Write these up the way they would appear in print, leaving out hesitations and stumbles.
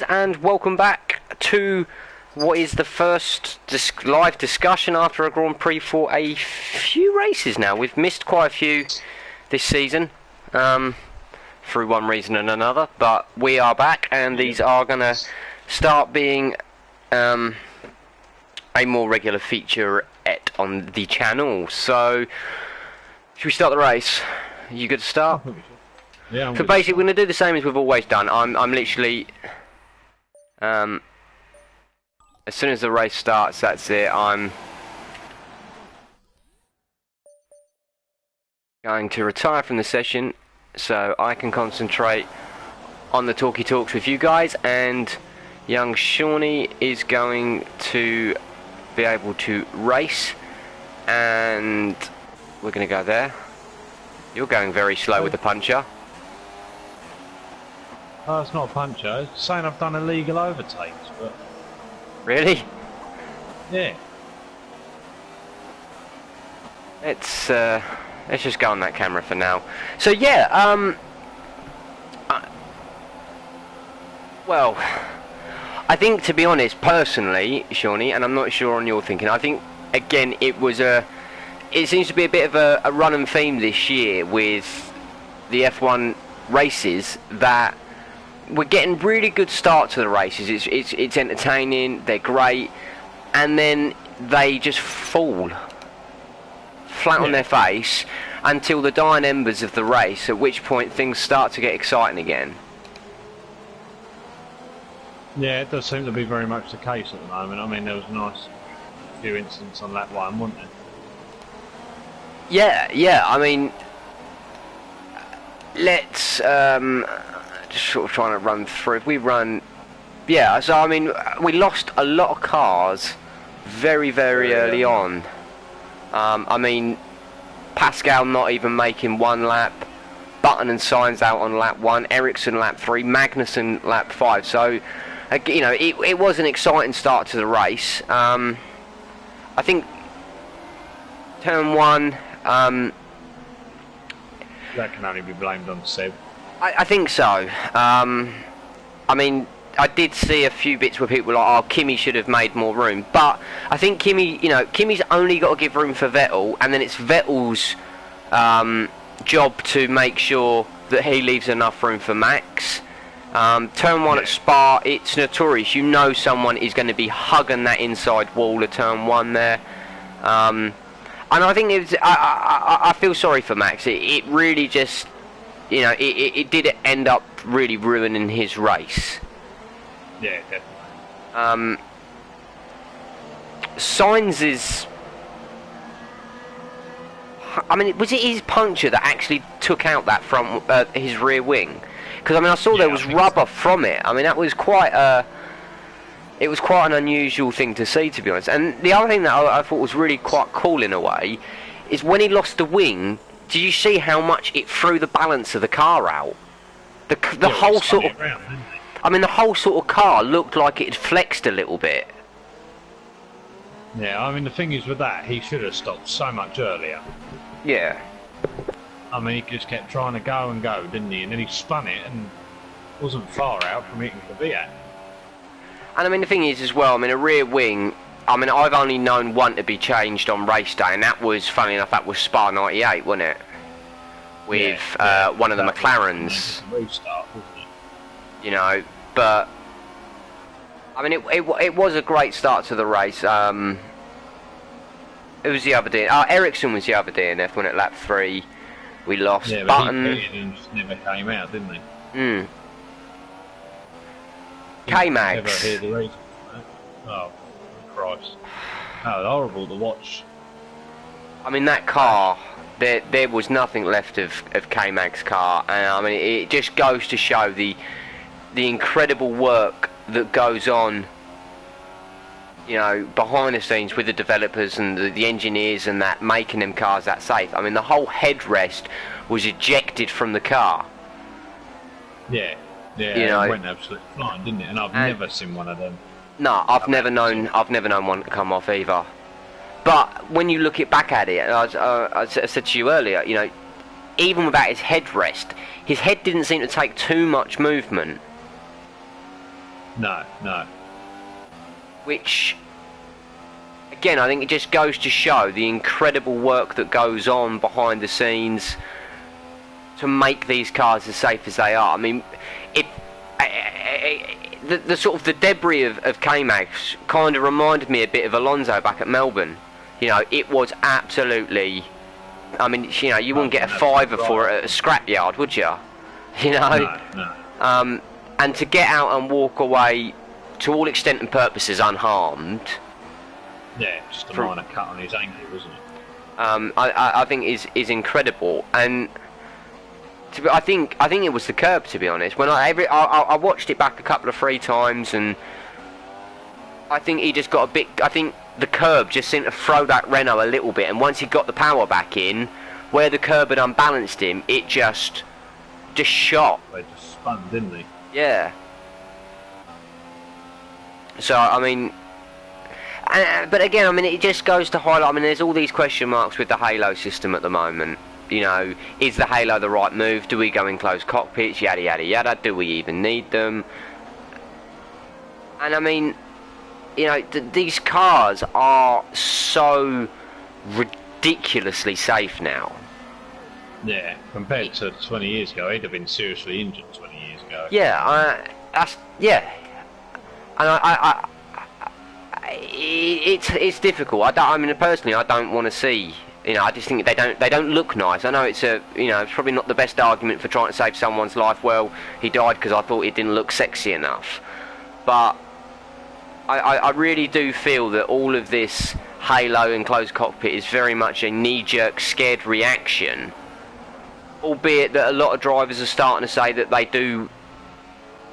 And welcome back to what is the first live discussion after a Grand Prix for a few races now. We've missed quite a few this season through one reason and another, but we are back and these are going to start being a more regular feature on the channel. So, should we start the race? You good to start? Yeah, so basically we're going to do the same as we've always done. I'm literally... as soon as the race starts, that's it. I'm going to retire from the session so I can concentrate on the talkie talks with you guys, and young Shawnee is going to be able to race, and we're going to go there. You're going very slow with the puncher. Oh, it's not a puncher. It's saying I've done illegal overtakes, but... Really? Yeah. Let's just go on that camera for now. So yeah, well, I think, to be honest, personally, Shawnee, and I'm not sure on your thinking, I think, again, it seems to be a bit of a running theme this year with the F1 races that we're getting really good start to the races. It's entertaining, they're great, and then they just fall flat on their face until the dying embers of the race, at which point things start to get exciting again. Yeah, it does seem to be very much the case at the moment. I mean, there was a nice few incidents on lap one, wasn't there? Yeah, I mean, let's just sort of trying to run through. If we run, yeah, so I mean, we lost a lot of cars very early on. I mean, Pascal not even making one lap, Button and Sainz out on lap 1, Ericsson lap 3, Magnussen lap 5. So, you know, it was an exciting start to the race. I think turn 1. That can only be blamed on Seb. I think so. I mean, I did see a few bits where people were like, oh, Kimi should have made more room. But I think Kimi's only got to give room for Vettel, and then it's Vettel's job to make sure that he leaves enough room for Max. Turn 1 at Spa, it's notorious. You know someone is going to be hugging that inside wall of turn 1 there. And I think I feel sorry for Max. It really just... You know, it did end up really ruining his race. Yeah, definitely. Sainz is... I mean, was it his puncture that actually took out that front, his rear wing? Because I mean, I saw there was rubber from it. I mean, that was quite it was quite an unusual thing to see, to be honest. And the other thing that I thought was really quite cool in a way is when he lost the wing. Did you see how much it threw the balance of the car out? The whole sort of... I mean, the whole sort of car looked like it had flexed a little bit. Yeah, I mean, the thing is with that, he should have stopped so much earlier. Yeah. I mean, he just kept trying to go and go, didn't he? And then he spun it and wasn't far out from hitting the V8. And I mean, the thing is as well, I mean, a rear wing... I mean, I've only known one to be changed on race day, and that was, funny enough, that was Spa 98, wasn't it? With one of the McLarens. Restart, wasn't it? You know, but I mean, it was a great start to the race. It was the other DNF. Ericsson was the other DNF when at lap 3 we lost. Yeah, but Button. he pitted and just never came out, didn't he? K-Max. Never hear the reason for that. Oh. Christ. Oh, horrible to watch. I mean, that car, there was nothing left of K-Mag's car, and I mean, it just goes to show the incredible work that goes on, you know, behind the scenes with the developers and the engineers and that, making them cars that safe. I mean, the whole headrest was ejected from the car. Yeah, you know, it went absolutely flying, didn't it? And I've never seen one of them. No, I've never known one to come off either. But when you look back at it, I said to you earlier, you know, even without his headrest, his head didn't seem to take too much movement. No, no. Which, again, I think it just goes to show the incredible work that goes on behind the scenes to make these cars as safe as they are. I mean, the sort of the debris of K-Mags kind of reminded me a bit of Alonso back at Melbourne. You know, it was absolutely. I mean, you know, you wouldn't get a fiver for it at a scrapyard, would you? You know. No. And to get out and walk away, to all extent and purposes, unharmed. Yeah, just a minor cut on his ankle, wasn't it? I think is incredible, and I think it was the curb, to be honest. When I watched it back a couple of 3 times, and I think he just got a bit. I think the curb just seemed to throw that Renault a little bit, and once he got the power back in, where the curb had unbalanced him, it just shot. They just spun, didn't they? Yeah. So I mean. But again, I mean, it just goes to highlight. I mean, there's all these question marks with the Halo system at the moment. You know, is the Halo the right move? Do we go in closed cockpits? Yada yada yada. Do we even need them? And I mean, you know, these cars are so ridiculously safe now. Yeah, compared to 20 years ago, he'd have been seriously injured 20 years ago. Yeah, yeah, and it's difficult. I mean, personally, I don't want to see. You know, I just think they don't look nice. I know it's it's probably not the best argument for trying to save someone's life. Well, he died because I thought it didn't look sexy enough. But I really do feel that all of this Halo and closed cockpit is very much a knee-jerk, scared reaction. Albeit that a lot of drivers are starting to say that they do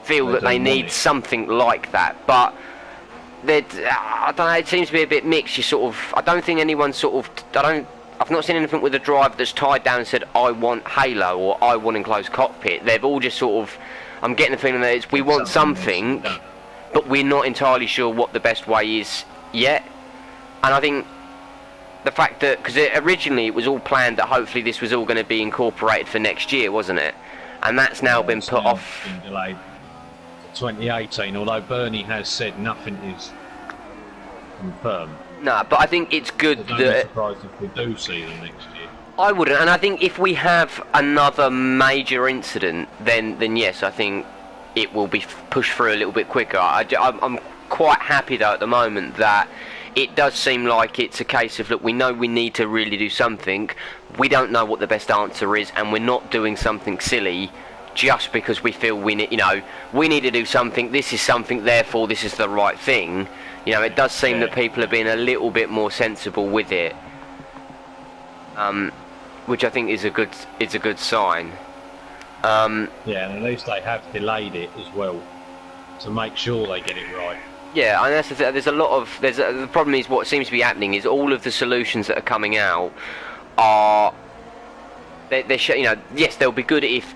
feel that they need something like that, but. I don't know, it seems to be a bit mixed. I don't think anyone I've not seen anything with a driver that's tied down and said, I want Halo or I want enclosed cockpit. They've all just I'm getting the feeling that we want something, but we're not entirely sure what the best way is yet. And I think the fact that, because originally it was all planned that hopefully this was all going to be incorporated for next year, wasn't it? And that's now been put off. Been delayed. 2018, although Bernie has said nothing is confirmed. No, but I think it's good that... I'd be surprised if we do see them next year. I wouldn't, and I think if we have another major incident, then yes, I think it will be pushed through a little bit quicker. I'm quite happy though at the moment that it does seem like it's a case of, look, we know we need to really do something, we don't know what the best answer is, and we're not doing something silly just because we feel we need to do something, this is something, therefore this is the right thing. You know, it does seem that people are being a little bit more sensible with it, which I think is a good sign. Yeah, and at least they have delayed it as well to make sure they get it right. Yeah, and that's the problem is what seems to be happening is all of the solutions that are coming out are yes, they'll be good if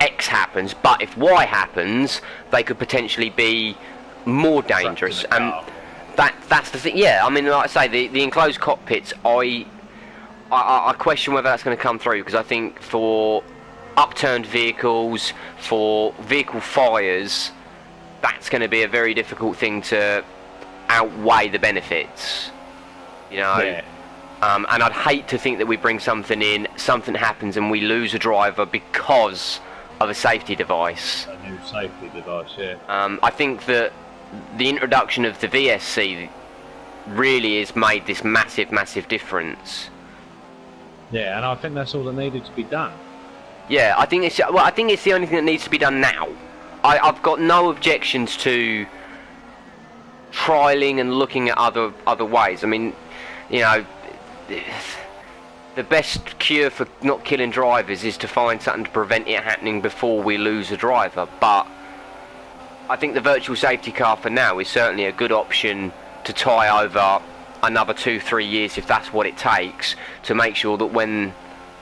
X happens, but if Y happens, they could potentially be more dangerous, and that's the thing. Yeah, I mean, like I say, the enclosed cockpits, I question whether that's going to come through, because I think for upturned vehicles, for vehicle fires, that's going to be a very difficult thing to outweigh the benefits. You know. Yeah. And I'd hate to think that we bring something in, something happens, and we lose a driver because of a safety device. A new safety device, yeah. I think that the introduction of the VSC really has made this massive difference. Yeah, and I think that's all that needed to be done. Yeah, I think it's the only thing that needs to be done now. I've got no objections to trialing and looking at other ways. I mean, you know, the best cure for not killing drivers is to find something to prevent it happening before we lose a driver. But I think the virtual safety car for now is certainly a good option to tie over another 2-3 years, if that's what it takes, to make sure that when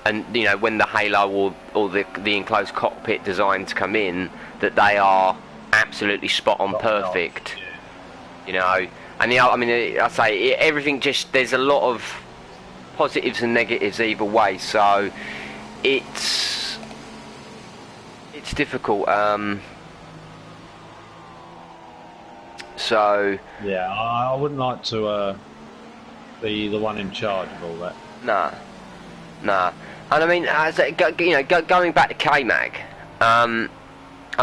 the Halo or the enclosed cockpit designs come in, that they are absolutely spot on perfect. Off, yeah. You know, and I mean, I say everything. Just there's a lot of positives and negatives either way, so it's difficult. So Yeah, I wouldn't like to be the one in charge of all that. nah. And I mean, going back to K-Mag, I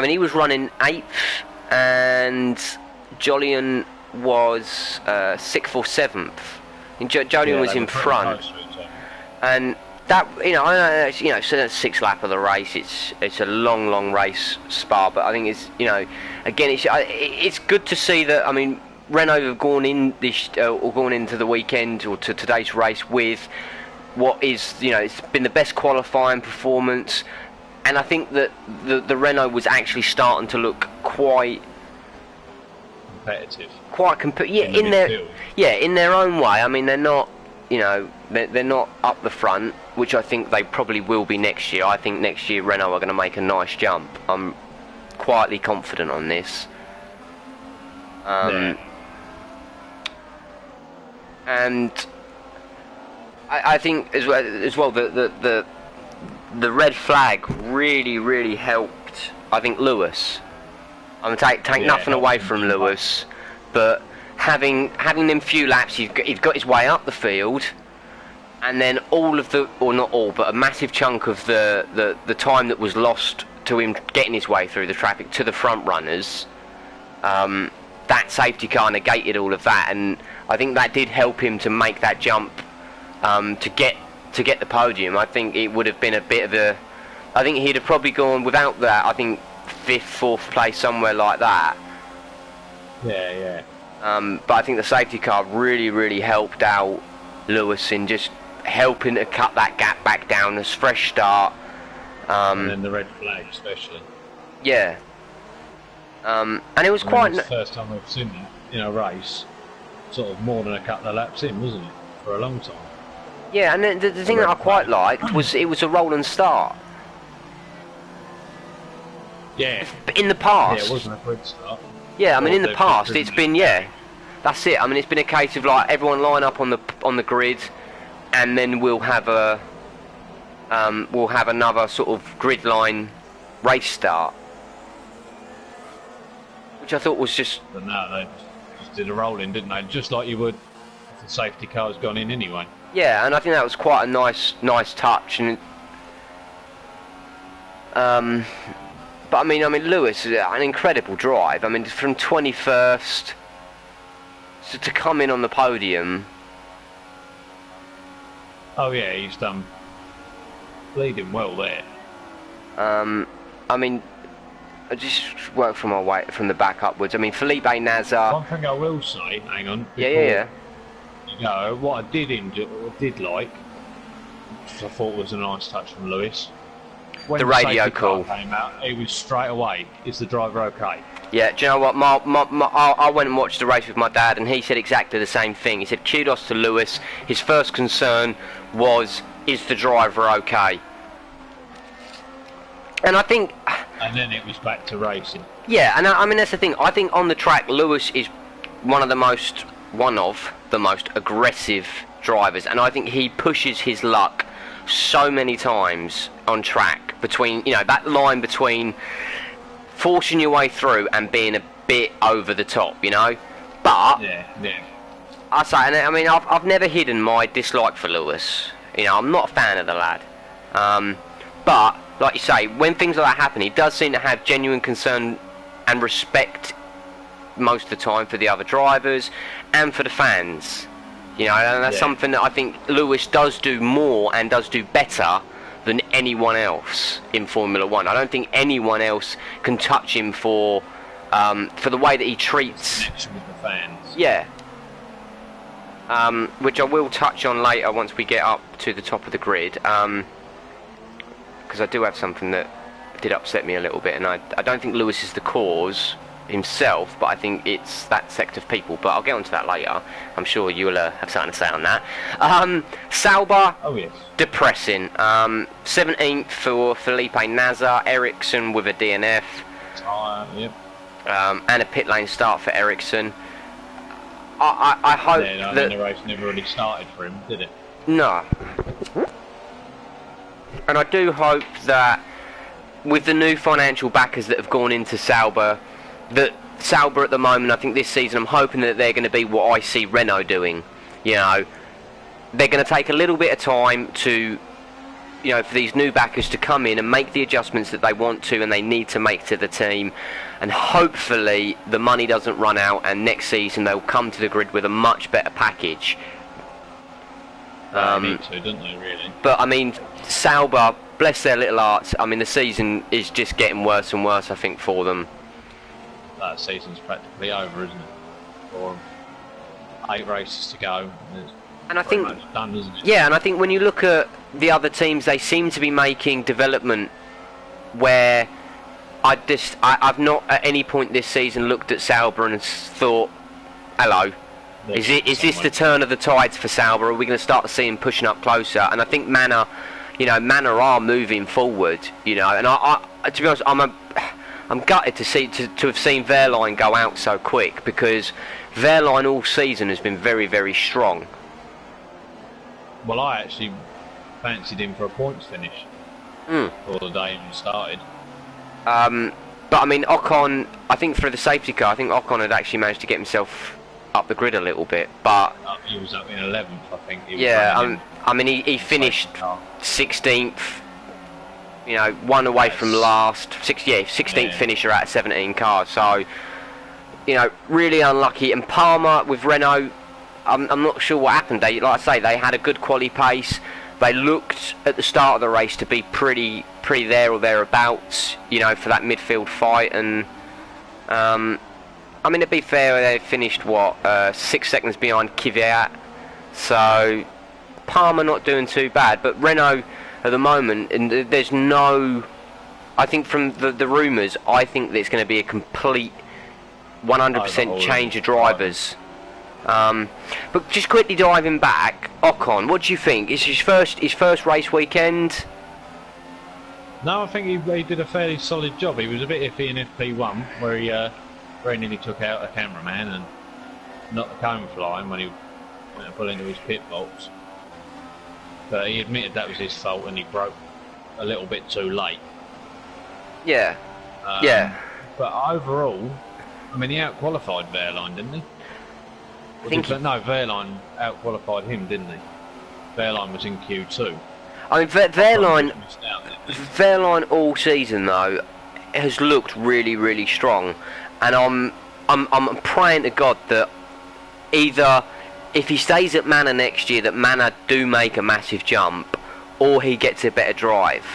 mean, he was running 8th, and Jolyon was 6th or 7th. And Jolyon was in front, and that, I know it's 6th lap of the race. It's a long race, Spa, but I think it's, again, it's good to see that. I mean, Renault have gone in this or gone into the weekend or to today's race with what is, it's been the best qualifying performance, and I think that the Renault was actually starting to look quite competitive. In their own way. I mean, they're not, they're not up the front, which I think they probably will be next year. I think next year Renault are going to make a nice jump. I'm quietly confident on this. Yeah. And I think as well the red flag really helped. I think Lewis. I'm gonna take nothing away from Lewis, but having them few laps, he's got his way up the field, and then all of the, or not all, but a massive chunk of the time that was lost to him getting his way through the traffic to the front runners. That safety car negated all of that, and I think that did help him to make that jump to get the podium. I think it would have been a bit of a, I think he'd have probably gone without that. I think 5th, 4th place, somewhere like that. Yeah. But I think the safety car really helped out Lewis in just helping to cut that gap back down. This fresh start. And then the red flag, especially. Yeah. And it was It was the first time we've seen that in a race, sort of more than a couple of laps in, wasn't it? For a long time. Yeah, and the thing that I quite liked was it was a roll and start. Yeah. In the past. Yeah, it wasn't a quick start. Yeah, I mean, in the past, it's been, that's it. I mean, it's been a case of like everyone line up on the grid, and then we'll have another sort of grid line race start, which I thought was just. But no, they just did a roll in, didn't they? Just like you would if the safety car's gone in anyway. Yeah, and I think that was quite a nice touch, and. But I mean, Lewis, an incredible drive. I mean, from 21st to come in on the podium. Oh yeah, he's done bleeding well there. I mean, I just work from the back upwards. I mean, Felipe Nasr. One thing I will say, hang on. Yeah. You know what I did like, which I thought was a nice touch from Lewis. When the radio call came out, it was straight away, is the driver okay? Yeah, do you know what? I went and watched the race with my dad, and he said exactly the same thing. He said, kudos to Lewis. His first concern was, is the driver okay? And I think... And then it was back to racing. Yeah, and I mean, that's the thing. I think on the track, Lewis is one of the most aggressive drivers, and I think he pushes his luck so many times on track between, that line between forcing your way through and being a bit over the top, but yeah. I say, and I mean, I've never hidden my dislike for Lewis. I'm not a fan of the lad, but like you say, when things like that happen, he does seem to have genuine concern and respect most of the time for the other drivers and for the fans. And that's something that I think Lewis does do more and does do better than anyone else in Formula One. I don't think anyone else can touch him for the way that he treats connection with the fans. Yeah. Which I will touch on later once we get up to the top of the grid. Because I do have something that did upset me a little bit, and I don't think Lewis is the cause himself, but I think it's that sect of people. But I'll get onto that later. I'm sure you'll have something to say on that. Sauber, oh yes, depressing. 17th for Felipe Nasr, Ericsson with a DNF, yep. And a pit lane start for Ericsson. I hope that the race never really started for him, did it? No. And I do hope that with the new financial backers that have gone into Sauber, that Sauber at the moment, I think this season, I'm hoping that they're going to be what I see Renault doing. You know, they're going to take a little bit of time to, you know, for these new backers to come in and make the adjustments that they want to and they need to make to the team, and hopefully the money doesn't run out and next season they'll come to the grid with a much better package. They need to, don't they, really? But I mean, Sauber, bless their little hearts, I mean the season is just getting worse and worse, I think, for them. That season's practically over, isn't it? For them. 8 races to go. And I think, done, isn't it? yeah, and I think when you look at the other teams, they seem to be making development where I've not at any point this season looked at Sauber and thought, hello, is this the turn of the tides for Sauber? Are we going to start to see him pushing up closer? And I think Manor are moving forward, you know. And I to be honest, I'm gutted to have seen Wehrlein go out so quick, because Wehrlein all season has been very, very strong. Well, I actually fancied him for a points finish before the day even started. But I mean, Ocon, I think for the safety car, I think Ocon had actually managed to get himself up the grid a little bit, but he was up in 11th, I think. I mean, he finished 16th. You know, one away from last. 16th finisher out of 17 cars. So, you know, really unlucky. And Palmer with Renault, I'm not sure what happened. Like I say, they had a good quali pace. They looked at the start of the race to be pretty there or thereabouts, you know, for that midfield fight. And I mean, to be fair, they finished 6 seconds behind Kvyat. So Palmer not doing too bad, but Renault at the moment, and there's no, I think from the rumours, I think there's going to be a complete 100% change of drivers. But just quickly diving back, Ocon, what do you think? Is his first race weekend? No, I think he did a fairly solid job. He was a bit iffy in FP1, where he very nearly took out a cameraman and knocked the cone flying when he went to pull into his pit box. But he admitted that was his fault and he broke a little bit too late. Yeah. But overall, I mean, he out-qualified Wehrlein, didn't he? No, Wehrlein out-qualified him, didn't he? Wehrlein was in Q2. I mean, Wehrlein all season, though, has looked really, really strong. And I'm praying to God that either, if he stays at Manor next year, that Manor do make a massive jump, or he gets a better drive.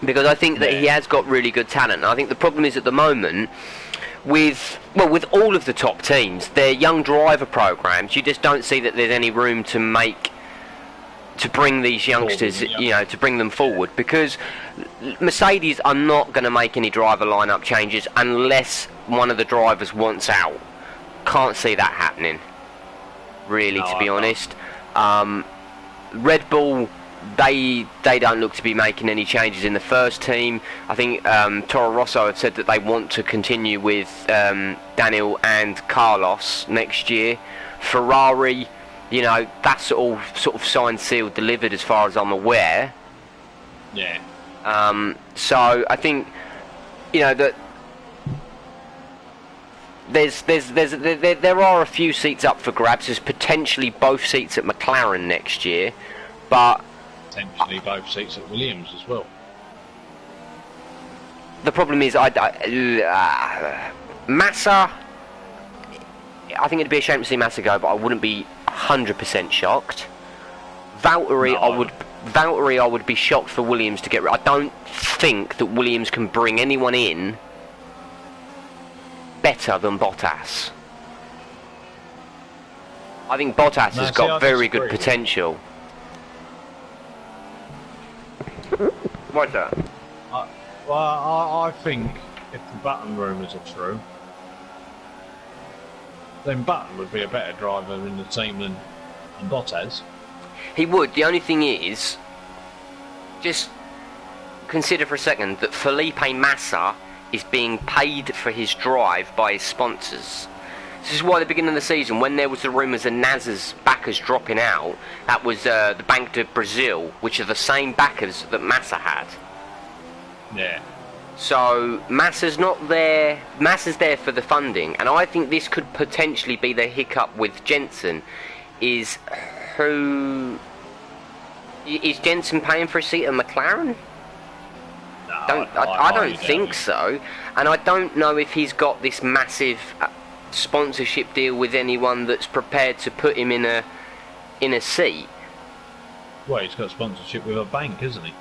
Because I think that he has got really good talent. And I think the problem is at the moment, with all of the top teams, their young driver programs, you just don't see that there's any room to bring these youngsters, you know, to bring them forward, because Mercedes are not going to make any driver lineup changes unless one of the drivers wants out. Can't see that happening, really, to be honest. Red Bull, they don't look to be making any changes in the first team. I think Toro Rosso have said that they want to continue with Daniel and Carlos next year. Ferrari, you know, that's all sort of signed, sealed, delivered as far as I'm aware. Yeah. So I think, you know, that there are a few seats up for grabs. There's potentially both seats at McLaren next year, but potentially both seats at Williams as well. The problem is, Massa, I think it'd be a shame to see Massa go, but I wouldn't be 100% shocked. Valtteri, I would be shocked for Williams to get rid. I don't think that Williams can bring anyone in better than Bottas. I think Bottas has got very good potential. What's that? I think if the Button rumours are true, then Button would be a better driver in the team than Bottas. He would. The only thing is, just consider for a second that Felipe Massa is being paid for his drive by his sponsors. This is why at the beginning of the season, when there was the rumours of NASA's backers dropping out, that was the Banco de Brazil, which are the same backers that Massa had. Yeah. So Massa's not there. Massa's there for the funding, and I think this could potentially be the hiccup with Jensen. Is Jensen paying for a seat at McLaren? No, I don't think so, and I don't know if he's got this massive sponsorship deal with anyone that's prepared to put him in a seat. Well, he's got sponsorship with a bank, isn't he?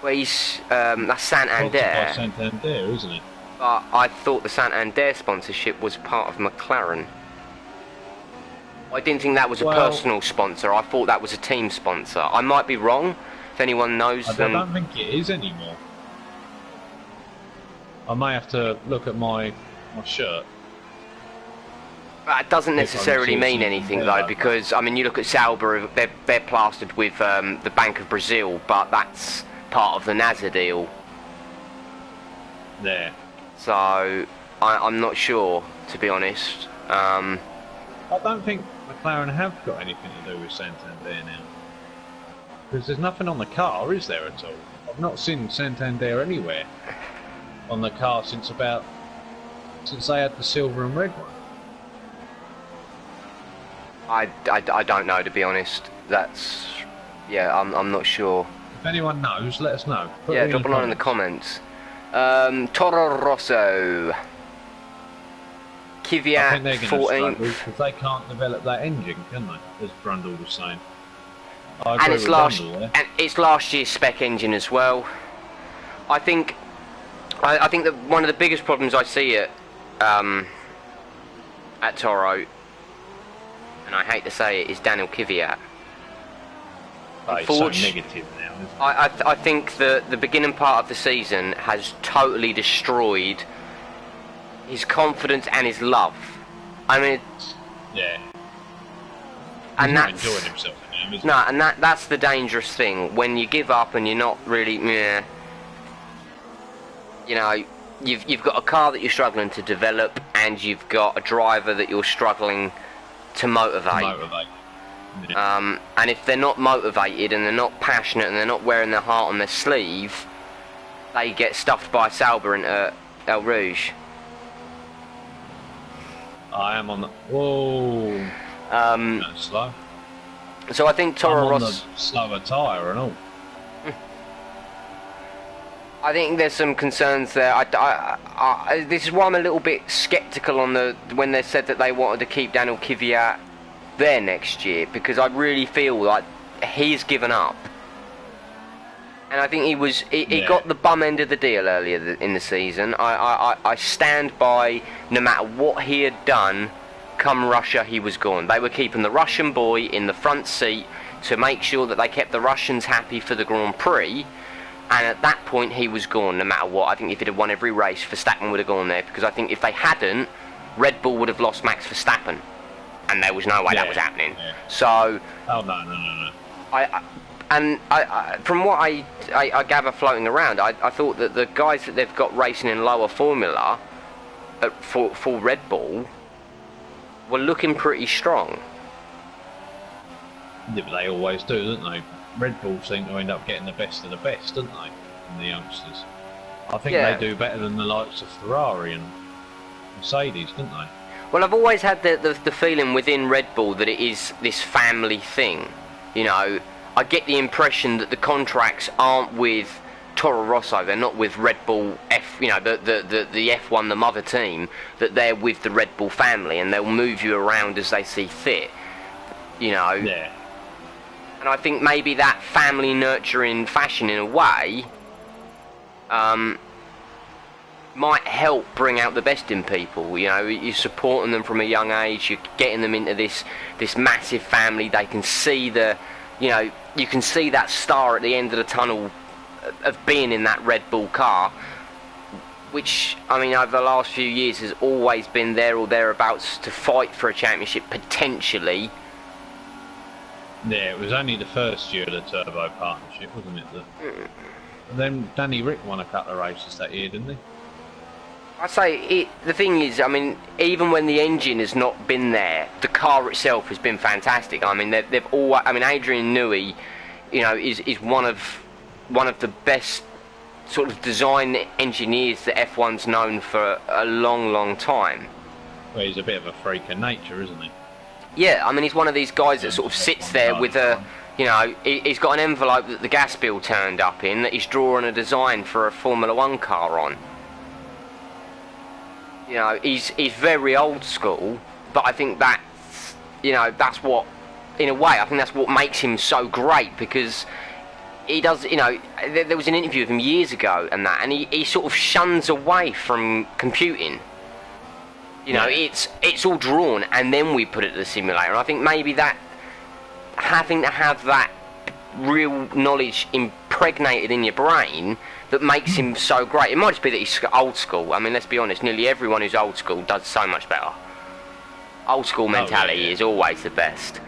Well, that's Santander. By Santander, isn't it? But I thought the Santander sponsorship was part of McLaren. I didn't think that was a personal sponsor. I thought that was a team sponsor. I might be wrong. If anyone knows, I don't think it is anymore. I may have to look at my shirt. That doesn't necessarily mean anything though, because I mean, you look at Sauber; they're plastered with the Bank of Brazil, but that's part of the NASA deal. There. So I'm not sure, to be honest. I don't think McLaren have got anything to do with Santander now, because there's nothing on the car, is there at all? I've not seen Santander anywhere on the car since they had the silver and red one. I don't know, to be honest. I'm not sure. If anyone knows, let us know. Drop a line in the comments. Toro Rosso. Kvyat 14th. Because they can't develop that engine, can they? As Brundle was saying. And it's last year's spec engine as well. I think that one of the biggest problems I see at Toro, and I hate to say it, is Daniel Kvyat. It's so negative now, isn't it? I think the beginning part of the season has totally destroyed his confidence and his love. I mean, yeah. And he's not enjoying himself now, is he? No, and that's the dangerous thing, when you give up and you're not really, you know, you've got a car that you're struggling to develop, and you've got a driver that you're struggling to motivate. Yeah. And if they're not motivated and they're not passionate and they're not wearing their heart on their sleeve, they get stuffed by Sauber into El Rouge. I am on the... Whoa. That's slow. So I think Toro Rosso... I'm on the slower tyre and all. I think there's some concerns there. This is why I'm a little bit sceptical on when they said that they wanted to keep Daniel Kvyat there next year, because I really feel like he's given up. And I think he got the bum end of the deal earlier in the season. I stand by, no matter what he had done, come Russia, he was gone. They were keeping the Russian boy in the front seat to make sure that they kept the Russians happy for the Grand Prix. And at that point, he was gone, no matter what. I think if he'd have won every race, Verstappen would have gone there. Because I think if they hadn't, Red Bull would have lost Max Verstappen. And there was no way that was happening. Yeah. So... Oh, no. From what I gather floating around, I thought that the guys that they've got racing in lower formula for Red Bull were looking pretty strong. Yeah, but they always do, don't they? Red Bull seem to end up getting the best of the best, don't they? From the youngsters. I think they do better than the likes of Ferrari and Mercedes, don't they? Well, I've always had the feeling within Red Bull that it is this family thing. You know, I get the impression that the contracts aren't with Toro Rosso, they're not with Red Bull the F1, the mother team, that they're with the Red Bull family, and they'll move you around as they see fit. You know? Yeah. And I think maybe that family nurturing fashion, in a way, might help bring out the best in people. You know, you're supporting them from a young age, you're getting them into this massive family. They can see you can see that star at the end of the tunnel of being in that Red Bull car, which, I mean, over the last few years has always been there or thereabouts to fight for a championship, potentially. Yeah, it was only the first year of the Turbo partnership, wasn't it? Then Danny Rick won a couple of races that year, didn't he? I say, the thing is, I mean, even when the engine has not been there, the car itself has been fantastic. I mean, they've always, I mean, Adrian Newey, you know, is one of the best sort of design engineers that F1's known for a long, long time. Well, he's a bit of a freak of nature, isn't he? Yeah, I mean, he's one of these guys that sort of sits there with a, you know, he's got an envelope that the gas bill turned up in that he's drawing a design for a Formula 1 car on. You know, he's very old school, but I think that's, you know, that's what, in a way, I think that's what makes him so great, because he does, you know, there was an interview with him years ago and he sort of shuns away from computing. You know, it's all drawn and then we put it to the simulator. And I think maybe that, having to have that real knowledge impregnated in your brain that makes him so great. It might just be that he's old school. I mean, let's be honest, nearly everyone who's old school does so much better. Old school mentality is always the best.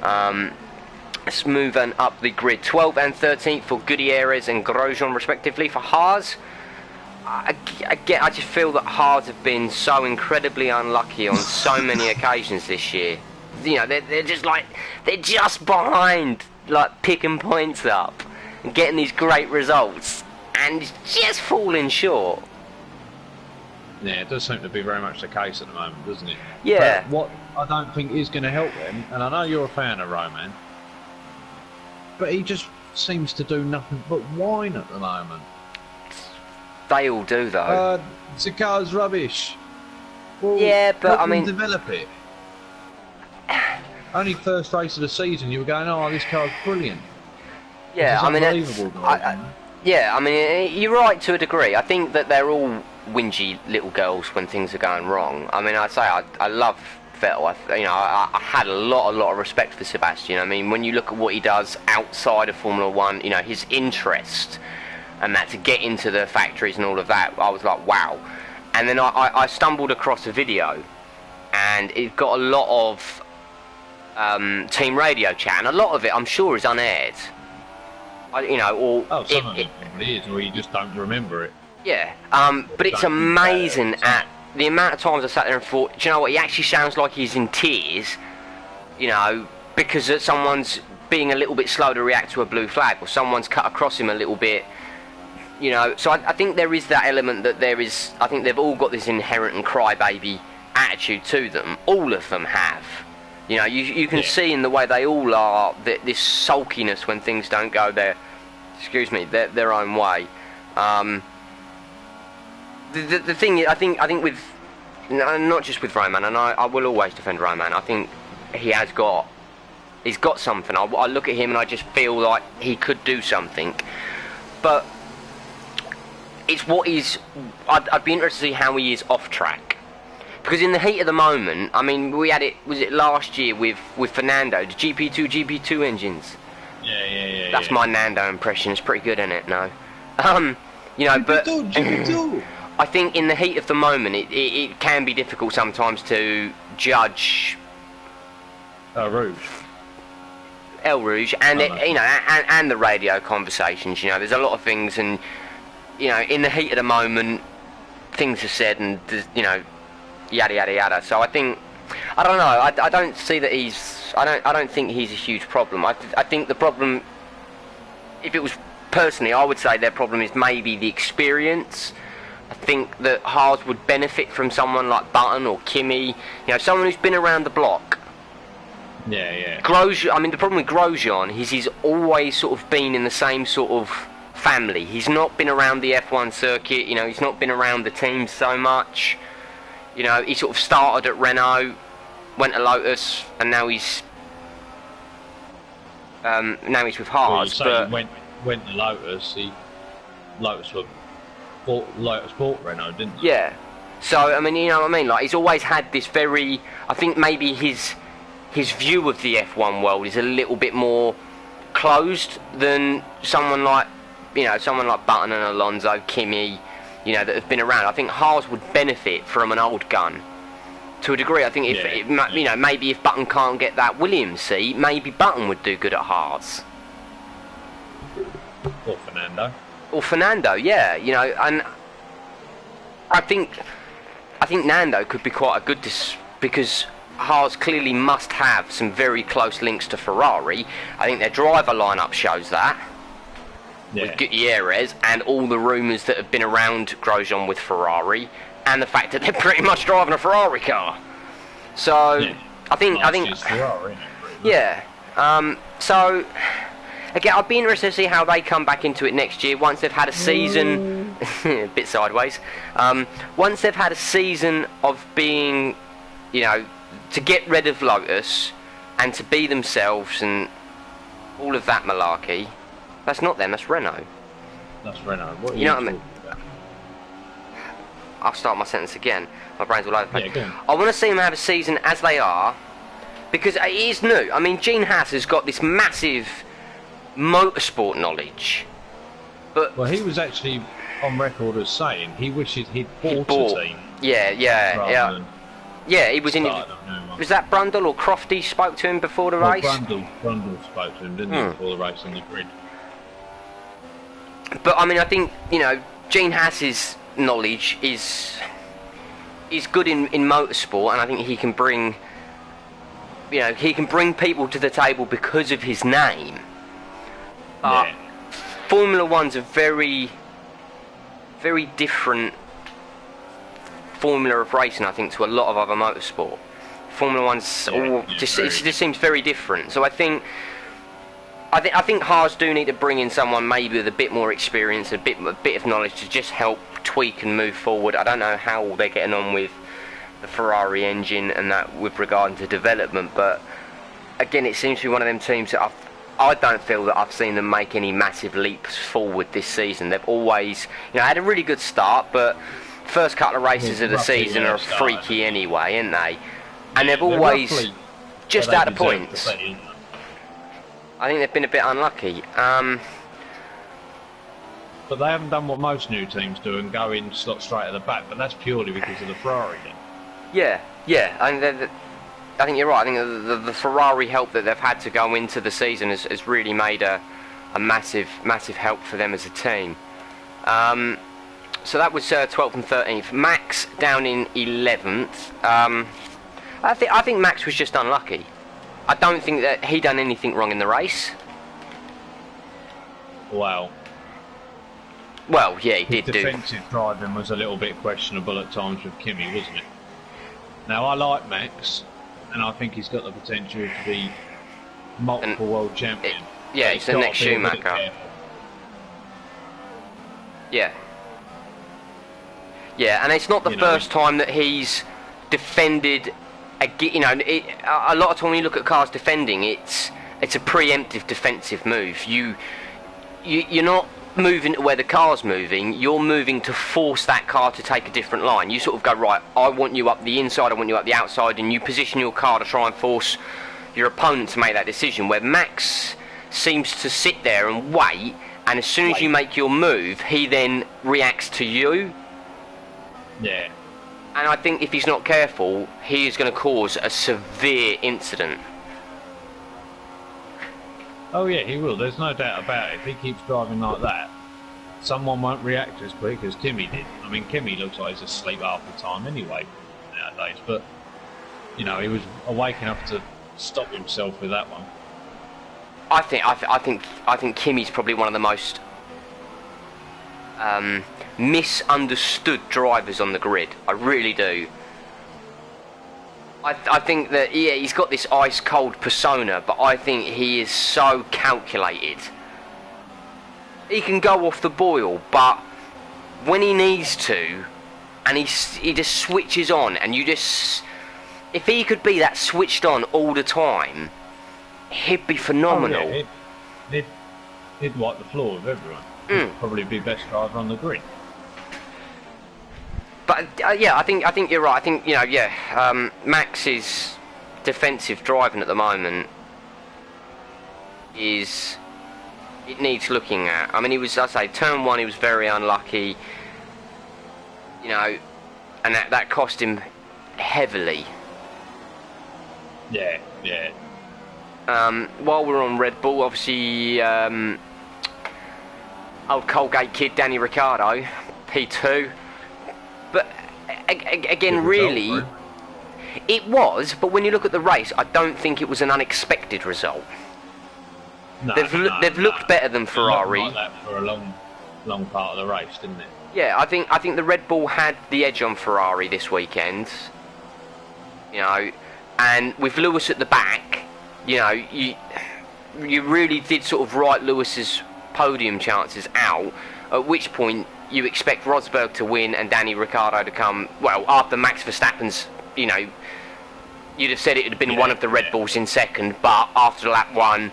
Let's move on up the grid. 12th and 13th for Gutierrez and Grosjean respectively. For Haas, I just feel that Haas have been so incredibly unlucky on so many occasions this year. You know, they're just behind, like picking points up and getting these great results, and it's just falling short. Yeah, it does seem to be very much the case at the moment, doesn't it? Yeah. But what I don't think is going to help them, and I know you're a fan of Roman, but he just seems to do nothing but whine at the moment. They all do, though. The car's rubbish. Well, yeah, but I mean, develop it. Only first race of the season, you were going, "Oh, this car's brilliant." Yeah, I mean, yeah, I mean, you're right to a degree. I think that they're all whingy little girls when things are going wrong. I mean, I'd say I love Vettel. I had a lot of respect for Sebastian. I mean, when you look at what he does outside of Formula 1, you know, his interest and that to get into the factories and all of that, I was like, wow. And then I stumbled across a video, and it got a lot of team radio chat, and a lot of it, I'm sure, is unaired. You know, or some of it probably is, or you just don't remember it. Yeah, but it's amazing at the amount of times I sat there and thought, do you know what, he actually sounds like he's in tears, you know, because someone's being a little bit slow to react to a blue flag, or someone's cut across him a little bit, you know. So I think there is that element that there is, I think they've all got this inherent and crybaby attitude to them. All of them have. You know, you can see in the way they all are, this sulkiness when things don't go their own way. The thing is, I think with, not just with Roman, and I will always defend Roman, I think he's got something. I look at him and I just feel like he could do something. But it's what he's, I'd be interested to see how he is off track. Because in the heat of the moment, I mean, we had it, was it last year with Fernando, the GP2 engines? Yeah. That's my Nando impression. It's pretty good, isn't it? No. You know, but GP2. I think in the heat of the moment, it can be difficult sometimes to judge Rouge. El Rouge, and you know, and the radio conversations. You know, there's a lot of things, and you know, in the heat of the moment, things are said, and you know, yada yada yada. So I think, I don't know. I don't see that he's. I don't think he's a huge problem. I think the problem, if it was personally, I would say their problem is maybe the experience. I think that Haas would benefit from someone like Button or Kimi, you know, someone who's been around the block. Yeah. Grosjean, I mean, the problem with Grosjean is he's always sort of been in the same sort of family. He's not been around the F1 circuit, you know, he's not been around the team so much. You know, he sort of started at Renault, went to Lotus, and now he's with Haas. Well, but he went to Lotus. Lotus bought Renault, didn't they? Yeah. So I mean, you know what I mean? Like, he's always had this very. I think maybe his view of the F1 world is a little bit more closed than someone like Button and Alonso, Kimi, you know, that have been around. I think Haas would benefit from an old gun to a degree. I think if you know, maybe if Button can't get that Williams seat, maybe Button would do good at Haas. Or Fernando, yeah, you know, and I think Nando could be quite a good because Haas clearly must have some very close links to Ferrari. I think their driver lineup shows that. with Gutierrez and all the rumours that have been around Grosjean with Ferrari, and the fact that they're pretty much driving a Ferrari car. So I think Ferrari, yeah. So again, I'd be interested to see how they come back into it next year once they've had a season, a bit sideways. Once they've had a season of being, you know, to get rid of Lotus and to be themselves and all of that malarkey. That's not them. That's Renault. That's Renault. What are you know what I mean? I'll start my sentence again. My brain's all over the place. Yeah, I want to see them have a season as they are, because it is new. I mean, Gene Haas has got this massive motorsport knowledge, but well, he was actually on record as saying he wishes he'd bought a team. Yeah. He was in. Was that Brundle or Crofty spoke to him before the race? Brundle spoke to him, didn't he, before the race on the grid? But I mean, I think, you know, Gene Haas's knowledge is good in motorsport, and I think he can bring, you know, he can bring people to the table because of his name. Formula One's a very, very different formula of racing, I think, to a lot of other motorsport. Formula One's it just seems very different. So I think Haas do need to bring in someone maybe with a bit more experience, a bit of knowledge to just help tweak and move forward. I don't know how they're getting on with the Ferrari engine and that with regard to development, but again, it seems to be one of them teams that I don't feel that I've seen them make any massive leaps forward this season. They've always, you know, had a really good start, but first couple of races of the season are freaky anyway, aren't they? And they've always just out of points. I think they've been a bit unlucky. But they haven't done what most new teams do and go in slot straight at the back, but that's purely because of the Ferrari then. Yeah. I think you're right. I think the Ferrari help that they've had to go into the season has really made a massive help for them as a team. So that was 12th and 13th. Max down in 11th. I think Max was just unlucky. I don't think that he done anything wrong in the race. Wow. Well, yeah, he did do. Defensive driving was a little bit questionable at times with Kimi, wasn't it? Now, I like Max, and I think he's got the potential to be multiple world champion. He's the next Schumacher. Yeah, and it's not the first time that he's defended. You know, a lot of time when you look at cars defending, it's a preemptive defensive move. You're not moving to where the car's moving, you're moving to force that car to take a different line. You sort of go, right, I want you up the inside, I want you up the outside, and you position your car to try and force your opponent to make that decision, where Max seems to sit there and wait, and as soon as you make your move, he then reacts to you. Yeah. And I think if he's not careful, he is going to cause a severe incident. Oh yeah, he will. There's no doubt about it. If he keeps driving like that, someone won't react as quick as Kimi did. I mean, Kimi looks like he's asleep half the time anyway nowadays. But you know, he was awake enough to stop himself with that one. I think Kimi's probably one of the most misunderstood drivers on the grid. I really do. I think that, he's got this ice-cold persona, but I think he is so calculated. He can go off the boil, but when he needs to, and he just switches on, and if he could be that switched on all the time, he'd be phenomenal. Oh, yeah, he'd wipe the floor with everyone. He'd probably be best driver on the grid. But I think you're right. I think Max's defensive driving at the moment it needs looking at. I mean, turn one, he was very unlucky, and that cost him heavily. Yeah. While we're on Red Bull, obviously, old Colgate kid Danny Ricciardo, P2. But again, really, it was. But when you look at the race, I don't think it was an unexpected result. No, they've looked better than Ferrari. It looked like that for a long part of the race, didn't it? Yeah, I think the Red Bull had the edge on Ferrari this weekend. You know, and with Lewis at the back, you know, you really did sort of write Lewis's podium chances out. At which point you expect Rosberg to win and Danny Ricciardo to come. Well, after Max Verstappen's, you know, you'd have said it would have been one of the Red Bulls in second, but after lap 1,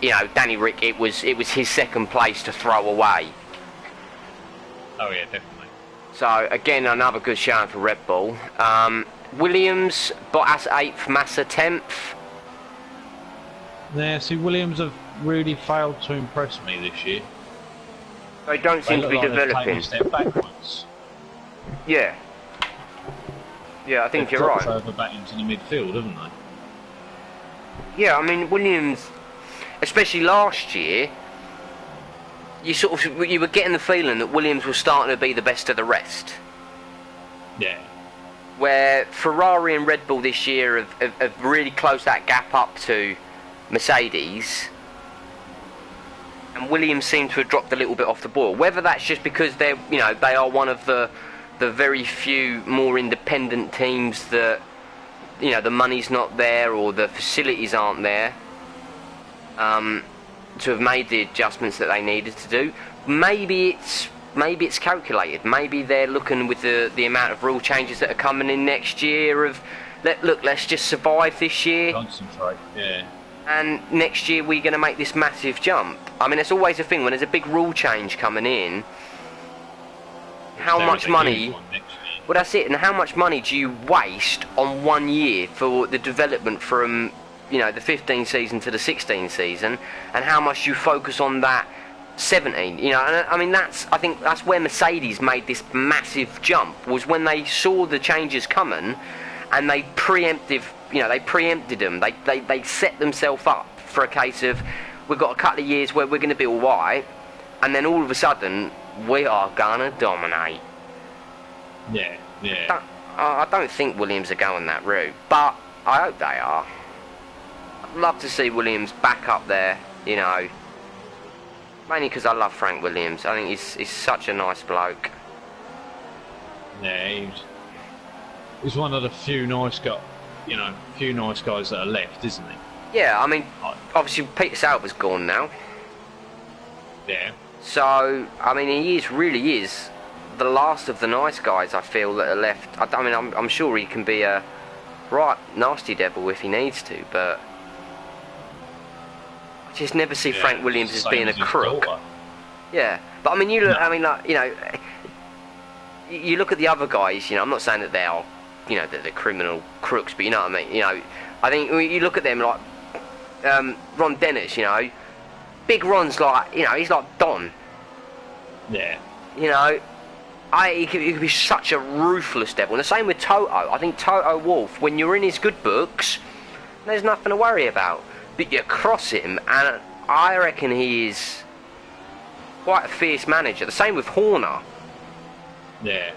you know, Danny Rick, it was his second place to throw away. Oh yeah, definitely. So again, another good showing for Red Bull. Williams, Bottas 8th, Massa 10th. Yeah, see, Williams have really failed to impress me this year. They don't seem to be developing. A step backwards. Yeah. Yeah, I think you're right. They've dropped further back into the midfield, haven't they? Yeah, I mean, Williams, especially last year, you were getting the feeling that Williams was starting to be the best of the rest. Yeah. Where Ferrari and Red Bull this year have really closed that gap up to Mercedes, and Williams seem to have dropped a little bit off the ball. Whether that's just because they are one of the very few more independent teams that, you know, the money's not there or the facilities aren't there to have made the adjustments that they needed to do. Maybe it's calculated. Maybe they're looking with the amount of rule changes that are coming in next year of, let's just survive this year. Concentrate, yeah. And next year we're going to make this massive jump. I mean, it's always a thing when there's a big rule change coming in. How much money? Well, that's it. And how much money do you waste on 1 year for the development from, you know, the 15 season to the 16 season, and how much you focus on that 17? You know, and I mean, I think that's where Mercedes made this massive jump, was when they saw the changes coming, and they preempted them. They set themselves up for a case of, we've got a couple of years where we're going to be all right, and then all of a sudden we are gonna dominate. Yeah, yeah. I don't think Williams are going that route, but I hope they are. I'd love to see Williams back up there, you know. Mainly because I love Frank Williams. I think he's such a nice bloke. Yeah, he's one of the few nice guys that are left, isn't he? Yeah, I mean, obviously Peter Sauber's gone now. Yeah. So, I mean, he really is the last of the nice guys, I feel, that are left. I mean, I'm sure he can be a right nasty devil if he needs to, but I just never see Frank Williams as being a crook. Daughter. Yeah, but I mean, you look at the other guys. You know, I'm not saying that they are, you know, that they're criminal crooks, but you know what I mean. You know, I think you look at them like Ron Dennis. You know, Big Ron's like, you know, he's like Don. Yeah. You know, he could be such a ruthless devil. And the same with Toto. I think Toto Wolff, when you're in his good books, there's nothing to worry about. But you cross him, and I reckon he is quite a fierce manager. The same with Horner. Yeah.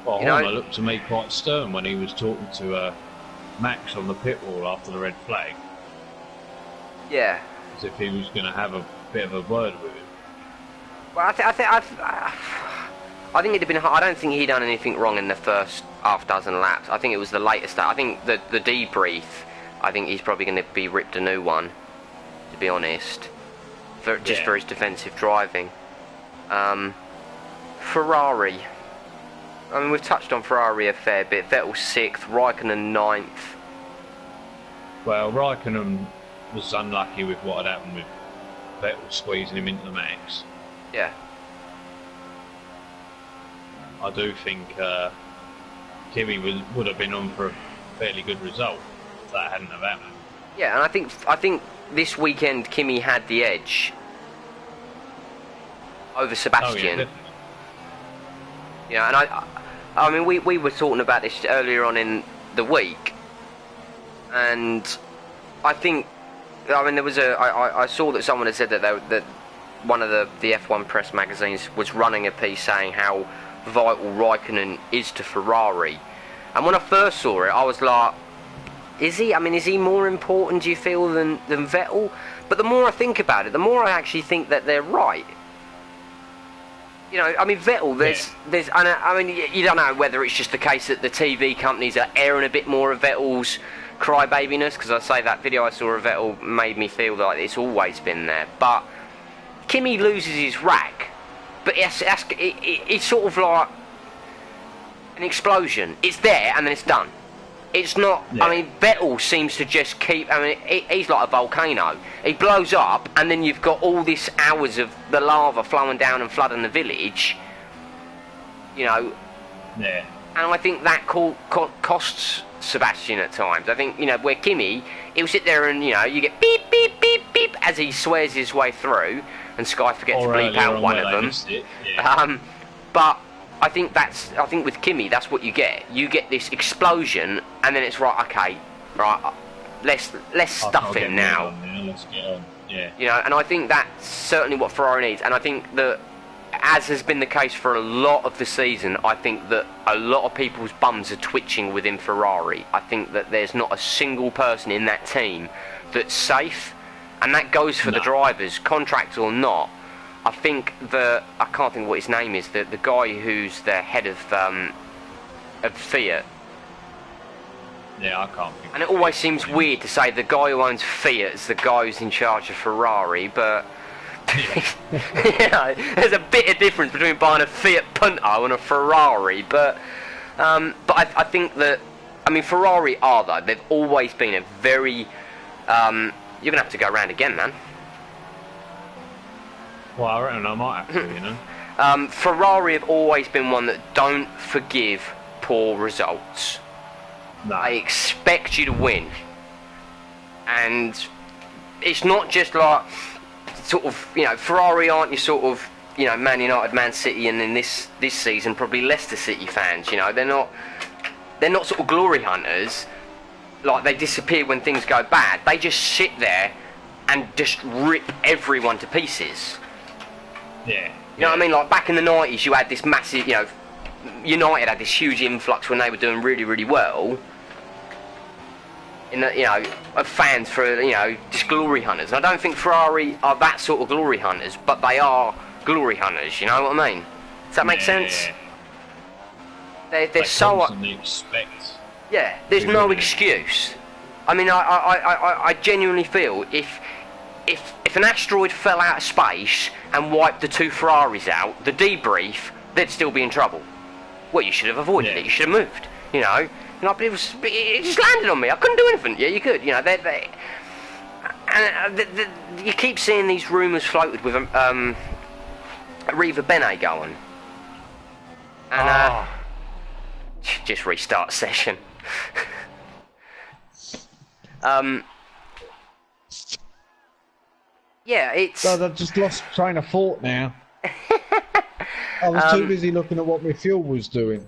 Well, Horner looked to me quite stern when he was talking to Max on the pit wall after the red flag. Yeah. As if he was going to have a bit of a word with him. Well, I think it'd have been. I don't think he'd done anything wrong in the first half dozen laps. I think it was the latest. I think the debrief. I think he's probably going to be ripped a new one, to be honest, for his defensive driving. Ferrari. I mean, we've touched on Ferrari a fair bit. Vettel 6th, Raikkonen 9th. Well, Raikkonen was unlucky with what had happened with Vettel squeezing him into the max. Yeah. I do think Kimi would have been on for a fairly good result if that hadn't have happened. Yeah, and I think this weekend Kimi had the edge over Sebastian. Oh, yeah, and I mean, we were talking about this earlier on in the week, and I think, I mean, there was I saw that someone had said that one of the F1 press magazines was running a piece saying how vital Raikkonen is to Ferrari, and when I first saw it, I was like, Is he? I mean, is he more important, do you feel, than Vettel? But the more I think about it, the more I actually think that they're right. You know, I mean, Vettel, I mean, you don't know whether it's just the case that the TV companies are airing a bit more of Vettel's crybabiness, because I say that video I saw of Vettel made me feel like it's always been there. But Kimi loses his rack, but it's sort of like an explosion. It's there and then it's done. It's not. Yeah. I mean, Vettel seems to just keep. I mean, he's like a volcano. He blows up, and then you've got all this hours of the lava flowing down and flooding the village. You know. Yeah. And I think that costs Sebastian at times. I think, you know, where Kimi, he'll sit there and, you know, you get beep beep beep beep as he swears his way through, and Sky forgets to bleep out one of them. Yeah. But I think with Kimi, that's what you get. You get this explosion, and then it's right. Okay, right. Let's stuff him now. Let's get on. Yeah. You know, and I think that's certainly what Ferrari needs. And I think that, as has been the case for a lot of the season, I think that a lot of people's bums are twitching within Ferrari. I think that there's not a single person in that team that's safe, and that goes for the drivers, contract or not. I think I can't think what his name is, the guy who's the head of Fiat. Yeah, I can't think. And it always seems weird to say the guy who owns Fiat is the guy who's in charge of Ferrari, but you know, there's a bit of difference between buying a Fiat Punto and a Ferrari. But I think that, I mean, Ferrari they've always been a very you're gonna have to go around again, man. Well, I reckon I might have to, you know. Ferrari have always been one that don't forgive poor results. No. They expect you to win. And it's not just like, sort of, you know, Ferrari aren't your sort of, you know, Man United, Man City, and in this season, probably Leicester City fans, you know. They're not sort of glory hunters. Like, they disappear when things go bad. They just sit there and just rip everyone to pieces. Yeah. You know what I mean? Like, back in the 90s, you had this massive, you know, United had this huge influx when they were doing really, really well. In the, you know, of fans for, you know, just glory hunters. And I don't think Ferrari are that sort of glory hunters, but they are glory hunters, you know what I mean? Does that make sense? They're so... constantly expect... Yeah, there's no excuse. I mean, I genuinely feel if an asteroid fell out of space and wiped the two Ferraris out, the debrief, they'd still be in trouble. Well, you should have avoided it. You should have moved. You know, but it just landed on me. I couldn't do anything. Yeah, you could. You know, you keep seeing these rumours floated with Riva Bene going, and just restart session. Yeah, it's... God, I've just lost train of thought now. I was too busy looking at what my fuel was doing.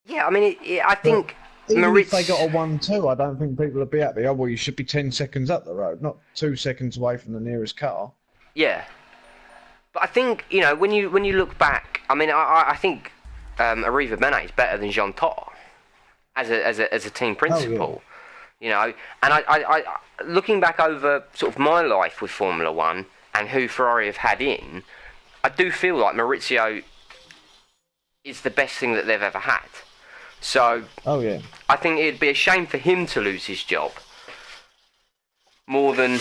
Yeah, I mean, I think... Even if they got a 1-2, I don't think people would be happy. Oh, well, you should be 10 seconds up the road, not 2 seconds away from the nearest car. Yeah. But I think, you know, when you look back, I mean, I think Arriva Bene is better than Jean Todt as a team principal. Oh, yeah. You know, and I looking back over sort of my life with Formula One and who Ferrari have had in, I do feel like Maurizio is the best thing that they've ever had. So, I think it'd be a shame for him to lose his job more than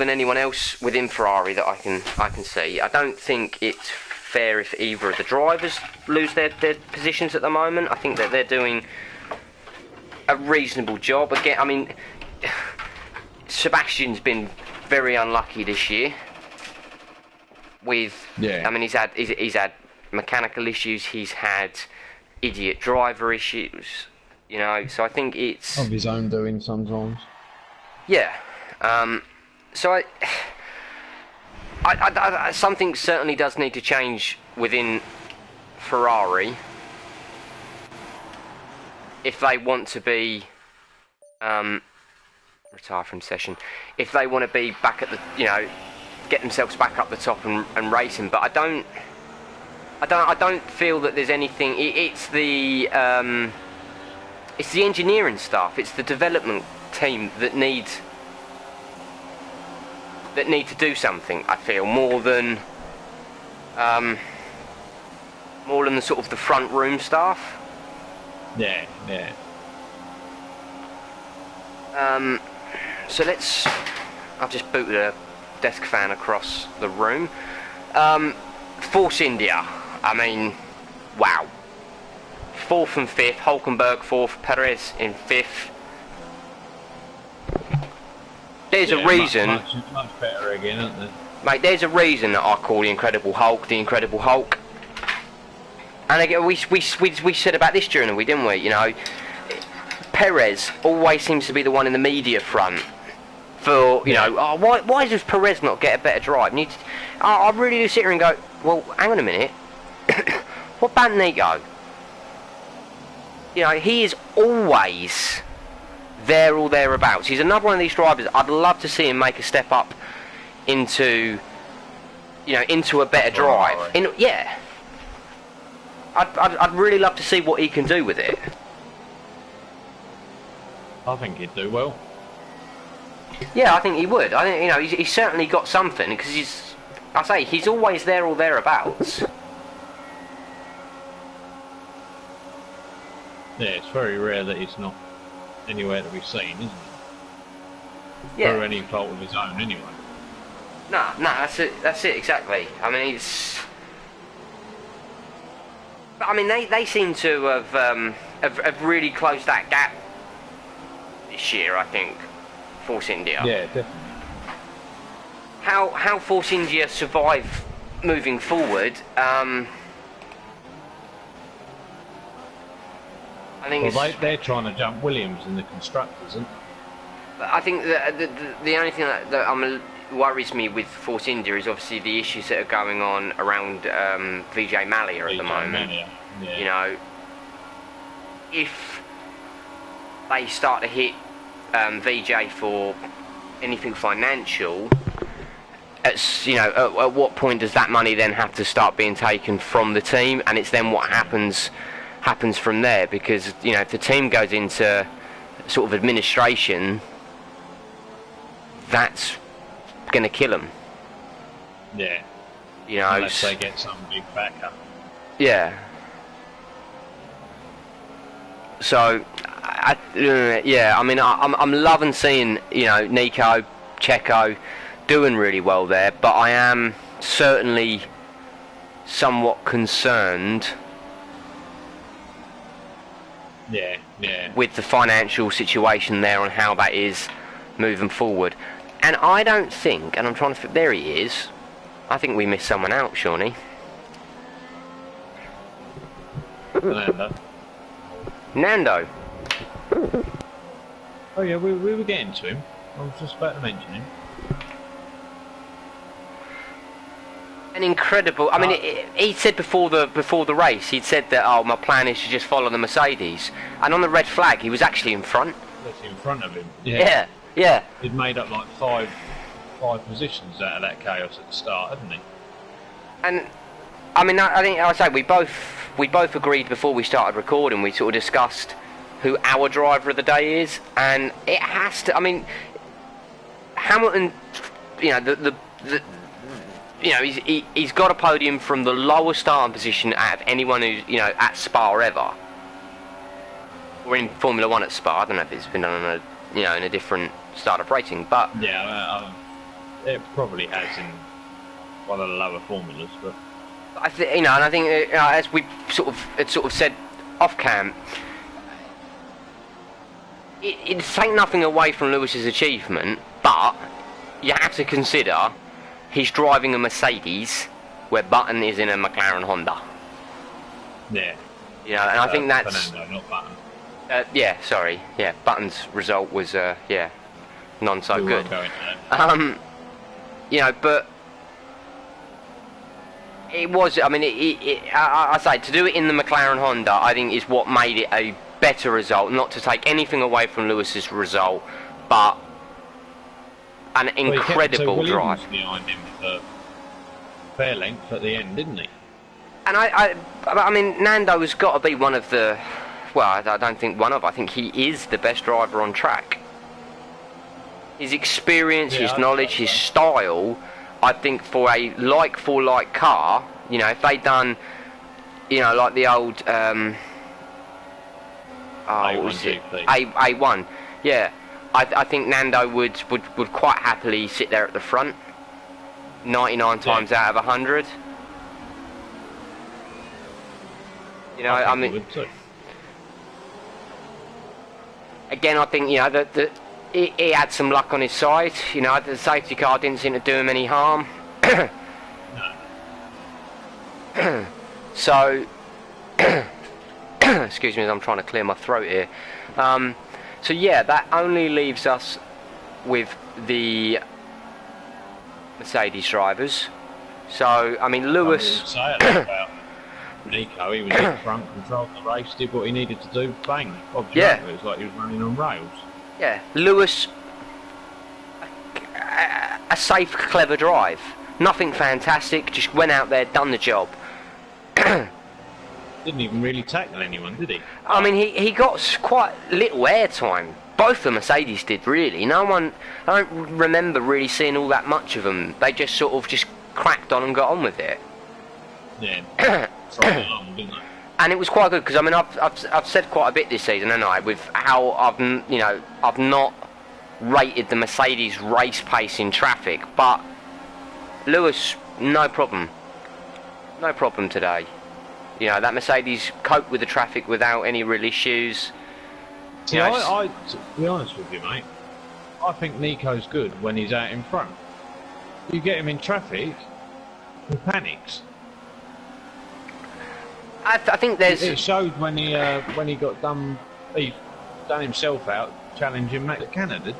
anyone else within Ferrari that I can see. I don't think it's fair if either of the drivers lose their positions at the moment. I think that they're doing a reasonable job. Again, I mean, Sebastian's been very unlucky this year. I mean, he's had mechanical issues. He's had idiot driver issues. You know, so I think it's of his own doing sometimes. Yeah. So I something certainly does need to change within Ferrari if they want to be retire from session, if they want to be back at the, you know, get themselves back up the top and racing. But I don't feel that there's anything. It's the engineering staff. It's the development team that need to do something. I feel more than the sort of the front room staff. Yeah, yeah. So I've just booted a desk fan across the room. Force India. I mean, wow. 4th and 5th. Hulkenberg 4th. Perez in 5th. There's a reason. Much better again, aren't they? Mate, there's a reason that I call the Incredible Hulk the Incredible Hulk. And again, we said about this during the week, didn't we? You know, Perez always seems to be the one in the media front for, you know, oh, why does Perez not get a better drive? I really do sit here and go, well, hang on a minute. What about Nico? You know, he is always there or thereabouts. He's another one of these drivers. I'd love to see him make a step up into a better drive. Yeah. I'd really love to see what he can do with it. I think he'd do well. Yeah, I think he would. I think, you know, he's certainly got something, because he's always there or thereabouts. Yeah, it's very rare that he's not anywhere to be seen, isn't it? Yeah. Through any fault of his own, anyway. No, that's it exactly. I mean, but I mean, they seem to have really closed that gap this year, I think. Force India. Yeah, definitely. How Force India survive moving forward? I think they're trying to jump Williams in the constructors, and I think the only thing that worries me with Force India is obviously the issues that are going on around Vijay Mallya at the moment. Yeah. You know, if they start to hit Vijay for anything financial, at what point does that money then have to start being taken from the team? And it's then what happens from there, because, you know, if the team goes into sort of administration, that's going to kill them. Yeah. You know, unless they get some big backup. Yeah. So, yeah, I mean, I'm loving seeing, you know, Nico, Checo doing really well there, but I am certainly somewhat concerned. Yeah. With the financial situation there and how that is moving forward. And I don't think, and I'm trying to... There he is. I think we missed someone out, Shawnee. Nando. Oh yeah, we were getting to him. I was just about to mention him. An incredible... I mean, he said before the race, he'd said that, oh, my plan is to just follow the Mercedes. And on the red flag, he was actually in front. That's in front of him. Yeah. He'd made up like five positions out of that chaos at the start, hadn't he? And I mean, I think we both agreed before we started recording. We sort of discussed who our driver of the day is, and it has to. I mean, Hamilton. You know, you know, he's got a podium from the lowest starting position out of anyone who's, you know, at Spa ever, or in Formula One at Spa. I don't know if it's been done on in a different start of racing, but yeah, it probably has in one of the lower formulas, but I think, you know, and I think as we sort of said off cam, it take nothing away from Lewis's achievement, but you have to consider he's driving a Mercedes where Button is in a McLaren Honda. Yeah. You know, and I think that's... Fernando, not Button. Yeah, sorry. Yeah, Button's result was, none so good. You know, but it was... I mean, I say, to do it in the McLaren Honda, I think is what made it a better result. Not to take anything away from Lewis's result, but an incredible drive. Behind him for fair length at the end, didn't he? And I mean, Nando has got to be one of the. Well, I don't think one of. I think he is the best driver on track. His experience, his knowledge, his style. I think for a like-for-like car, you know, if they done, you know, like the old what was it? A1. Yeah, I think Nando would quite happily sit there at the front. 99 times out of 100. You know, I mean, again, I think, you know, that he had some luck on his side. You know, the safety car didn't seem to do him any harm. So, excuse me, I'm trying to clear my throat here. So yeah, that only leaves us with the Mercedes drivers. So, I mean, Lewis. Nico, he was in front, controlled the race, did what he needed to do, bang, yeah. It was like he was running on rails. Yeah, Lewis, a safe, clever drive. Nothing fantastic, just went out there, done the job. Didn't even really tackle anyone, did he? I mean, he got quite little airtime. Both the Mercedes did, really. I don't remember really seeing all that much of them. They just sort of just cracked on and got on with it. Yeah. Along, didn't they? And it was quite good because I mean I've said quite a bit this season, haven't I, with how I've not rated the Mercedes race pace in traffic, but Lewis, no problem today. You know, that Mercedes coped with the traffic without any real issues. See, I to be honest with you, mate, I think Nico's good when he's out in front. You get him in traffic, he panics. I think there's. It showed when he got done. He done himself out challenging Matt Canada,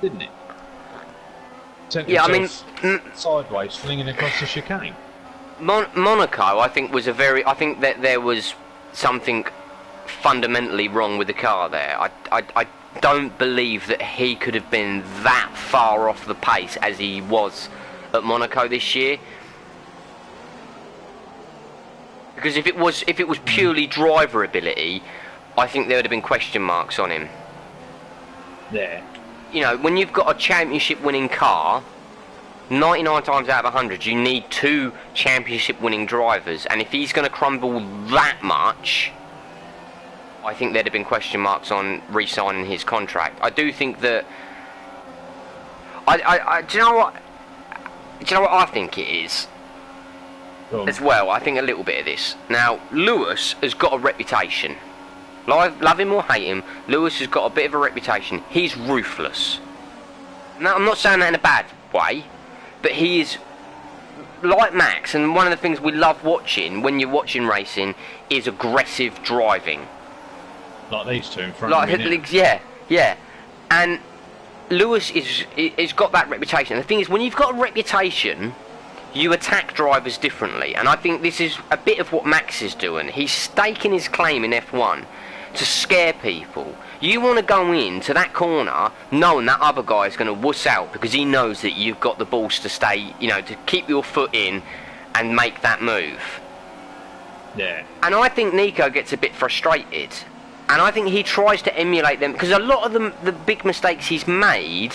didn't it? Sent yeah, I mean, sideways, flinging across the chicane. Monaco, I think, was I think that there was something fundamentally wrong with the car there. I don't believe that he could have been that far off the pace as he was at Monaco this year. Because if it was purely driver ability, I think there would have been question marks on him. Yeah. You know, when you've got a championship-winning car, 99 times out of 100, you need 2 championship-winning drivers, and if he's going to crumble that much, I think there'd have been question marks on re-signing his contract. I do think that. Do you know what? Do you know what I think it is? As well, I think a little bit of this. Now, Lewis has got a reputation. Love him or hate him, Lewis has got a bit of a reputation. He's ruthless. Now, I'm not saying that in a bad way, but he is like Max, and one of the things we love watching when you're watching racing is aggressive driving. Like these two in front of me. Yeah. And Lewis is got that reputation. The thing is, when you've got a reputation, you attack drivers differently, and I think this is a bit of what Max is doing. He's staking his claim in F1 to scare people. You want to go into that corner knowing that other guy is going to wuss out because he knows that you've got the balls to stay, you know, to keep your foot in and make that move. Yeah. And I think Nico gets a bit frustrated, and I think he tries to emulate them, because a lot of the big mistakes he's made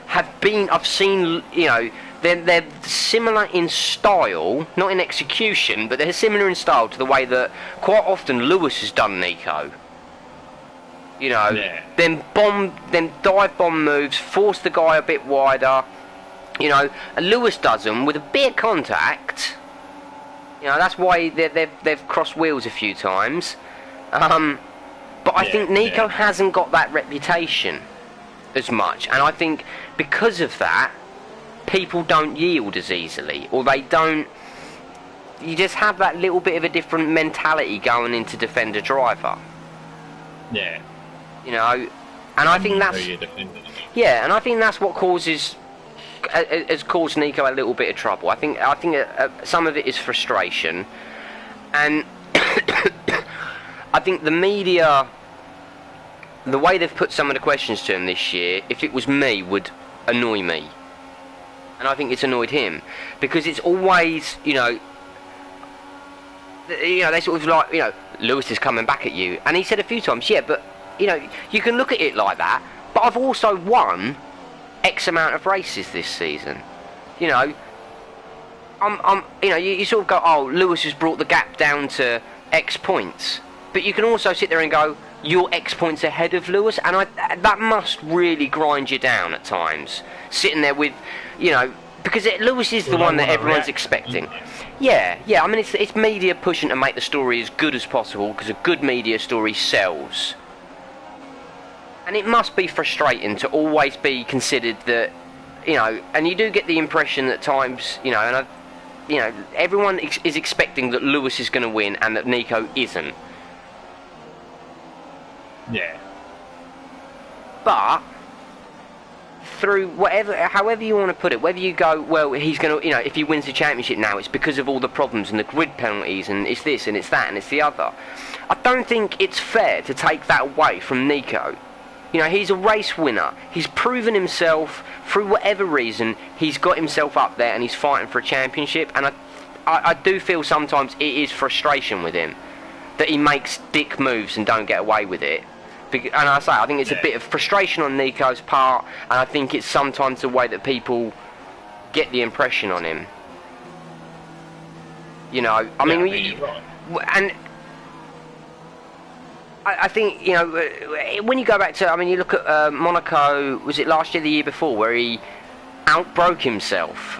have been, I've seen, you know, they're similar in style, not in execution, but they're similar in style to the way that quite often Lewis has done Nico. You know, them dive bomb moves, force the guy a bit wider. You know, and Lewis does them with a bit of contact. You know, that's why they've crossed wheels a few times. But I think Nico hasn't got that reputation as much, and I think because of that, people don't yield as easily, or they don't. You just have that little bit of a different mentality going into defender driver. Yeah. You know, and I think that's and I think that's what has caused Nico a little bit of trouble. I think some of it is frustration, and I think the media, the way they've put some of the questions to him this year, if it was me, would annoy me. And I think it's annoyed him, because it's always, you know, they sort of like, Lewis is coming back at you, and he said a few times, yeah, but you can look at it like that, but I've also won X amount of races this season. You sort of go, oh, Lewis has brought the gap down to X points, but you can also sit there and go, you're X points ahead of Lewis, and that must really grind you down at times, sitting there with, because Lewis is the one that everyone's expecting. Yeah, I mean, it's media pushing to make the story as good as possible, because a good media story sells. And it must be frustrating to always be considered that, and you do get the impression at times, everyone is expecting that Lewis is going to win and that Nico isn't. Yeah. But through however you want to put it, whether you go, well, he's going to, if he wins the championship now, it's because of all the problems and the grid penalties and it's this and it's that and it's the other. I don't think it's fair to take that away from Nico. He's a race winner. He's proven himself through whatever reason. He's got himself up there and he's fighting for a championship. And I do feel sometimes it is frustration with him that he makes dick moves and don't get away with it. And I think it's a bit of frustration on Nico's part, and I think it's sometimes the way that people get the impression on him. And I think, when you go back to, you look at Monaco, was it last year, the year before, where he outbroke himself?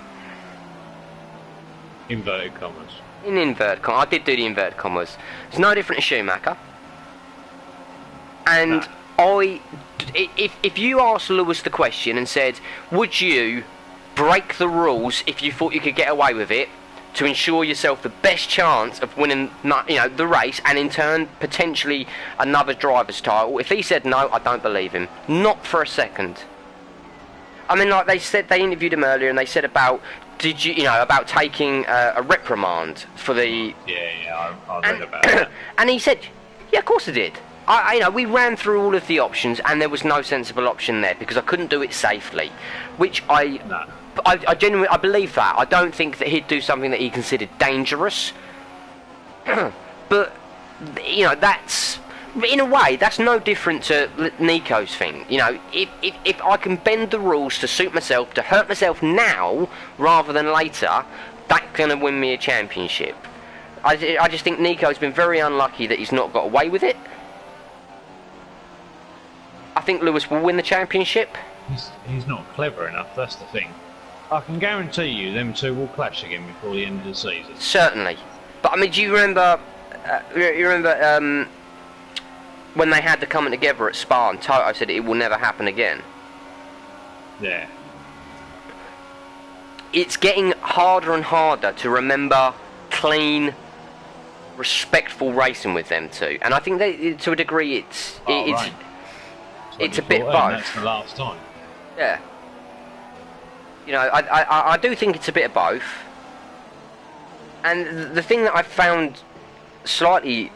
Inverted commas. In inverted commas. I did do the inverted commas. It's no different to Schumacher. And if you asked Lewis the question and said, would you break the rules if you thought you could get away with it to ensure yourself the best chance of winning, the race and in turn potentially another driver's title? If he said no, I don't believe him. Not for a second. Like they interviewed him earlier and they said about, about taking a reprimand for the... Yeah, I read about that. And he said, yeah, of course I did. We ran through all of the options and there was no sensible option there because I couldn't do it safely, which I genuinely believe that. I don't think that he'd do something that he considered dangerous, but that's, in a way, that's no different to Nico's thing. If I can bend the rules to suit myself, to hurt myself now rather than later, that's going to win me a championship. I just think Nico's been very unlucky that he's not got away with it. I think Lewis will win the championship. He's not clever enough, that's the thing. I can guarantee you them two will clash again before the end of the season. Certainly. But do you remember when they had the coming together at Spa and Toto said it will never happen again? Yeah. It's getting harder and harder to remember clean, respectful racing with them two. And I think that to a degree it's a bit both. That's the last time. Yeah. I do think it's a bit of both. And the thing that I found slightly,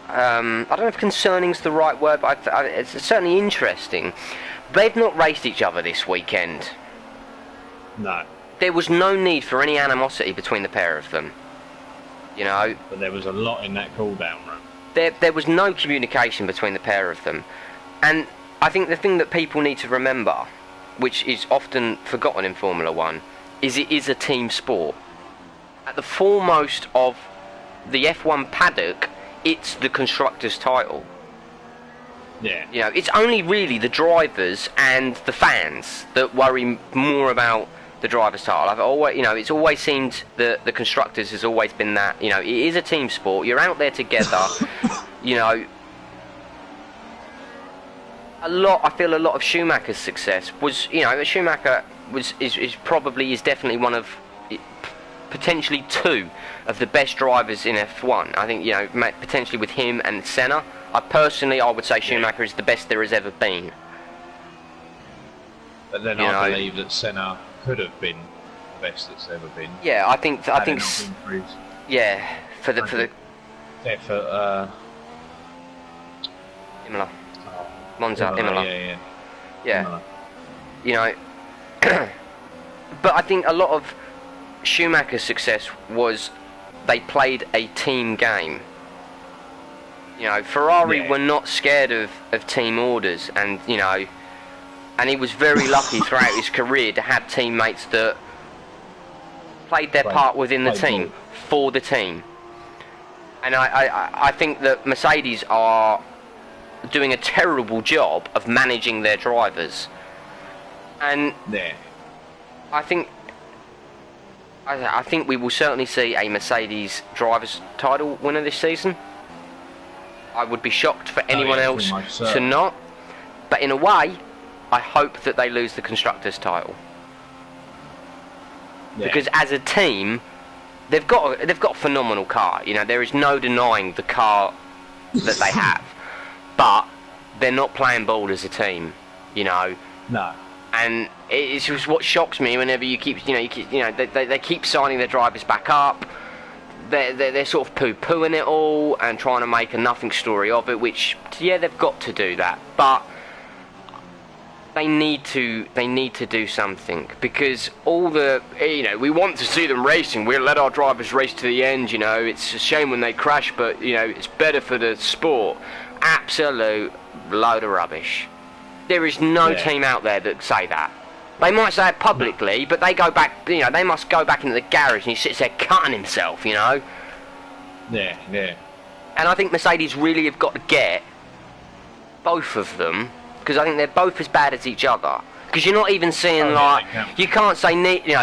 I don't know if concerning's the right word, but it's certainly interesting. They've not raced each other this weekend. No. There was no need for any animosity between the pair of them. But there was a lot in that cool-down run. There was no communication between the pair of them. And I think the thing that people need to remember, which is often forgotten in Formula One, is it is a team sport. At the foremost of the F1 paddock, it's the constructors' title. Yeah. It's only really the drivers and the fans that worry more about the driver's title. It's always seemed that the constructors has always been that. It is a team sport. You're out there together. I feel a lot of Schumacher's success was, Schumacher is definitely one of, potentially two of the best drivers in F1. I think, potentially with him and Senna. I would say Schumacher is the best there has ever been. But then I believe that Senna could have been the best that's ever been. Yeah, I think. Yeah, for the effort. Imola. Monza, Imola. Yeah. Imola. But I think a lot of Schumacher's success was they played a team game. You know, Ferrari were not scared of team orders, and you know, and he was very lucky throughout his career to have teammates that played their part within the team, for the team. And I think that Mercedes are doing a terrible job of managing their drivers. And I think we will certainly see a Mercedes drivers' title winner this season. I would be shocked for anyone else to not. But in a way, I hope that they lose the constructors' title. Because as a team, they've got a phenomenal car. You know, there is no denying the car that they have. But they're not playing ball as a team. You know. No. And it's just what shocks me whenever you keep, they keep signing their drivers back up. They're sort of poo-pooing it all and trying to make a nothing story of it, which, yeah, they've got to do that, but they need to do something, because all the, we want to see them racing, we'll let our drivers race to the end, it's a shame when they crash, but, it's better for the sport. Absolute load of rubbish. There is no team out there that say that. They might say it publicly, but they go back, they must go back into the garage and he sits there cutting himself, Yeah. And I think Mercedes really have got to get both of them, because I think they're both as bad as each other. Because you're not even seeing, you can't say,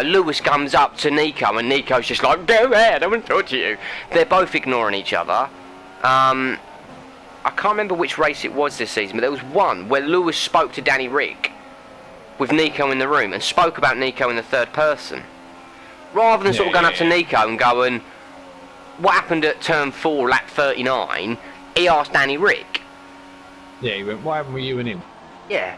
Lewis comes up to Nico and Nico's just like, go ahead, I want to talk to you. They're both ignoring each other. I can't remember which race it was this season, but there was one where Lewis spoke to Danny Rick with Nico in the room and spoke about Nico in the third person, rather than sort of going up to Nico and going, what happened at turn 4 lap 39, he asked Danny Rick. Yeah, he went, why haven't we you and him? Yeah.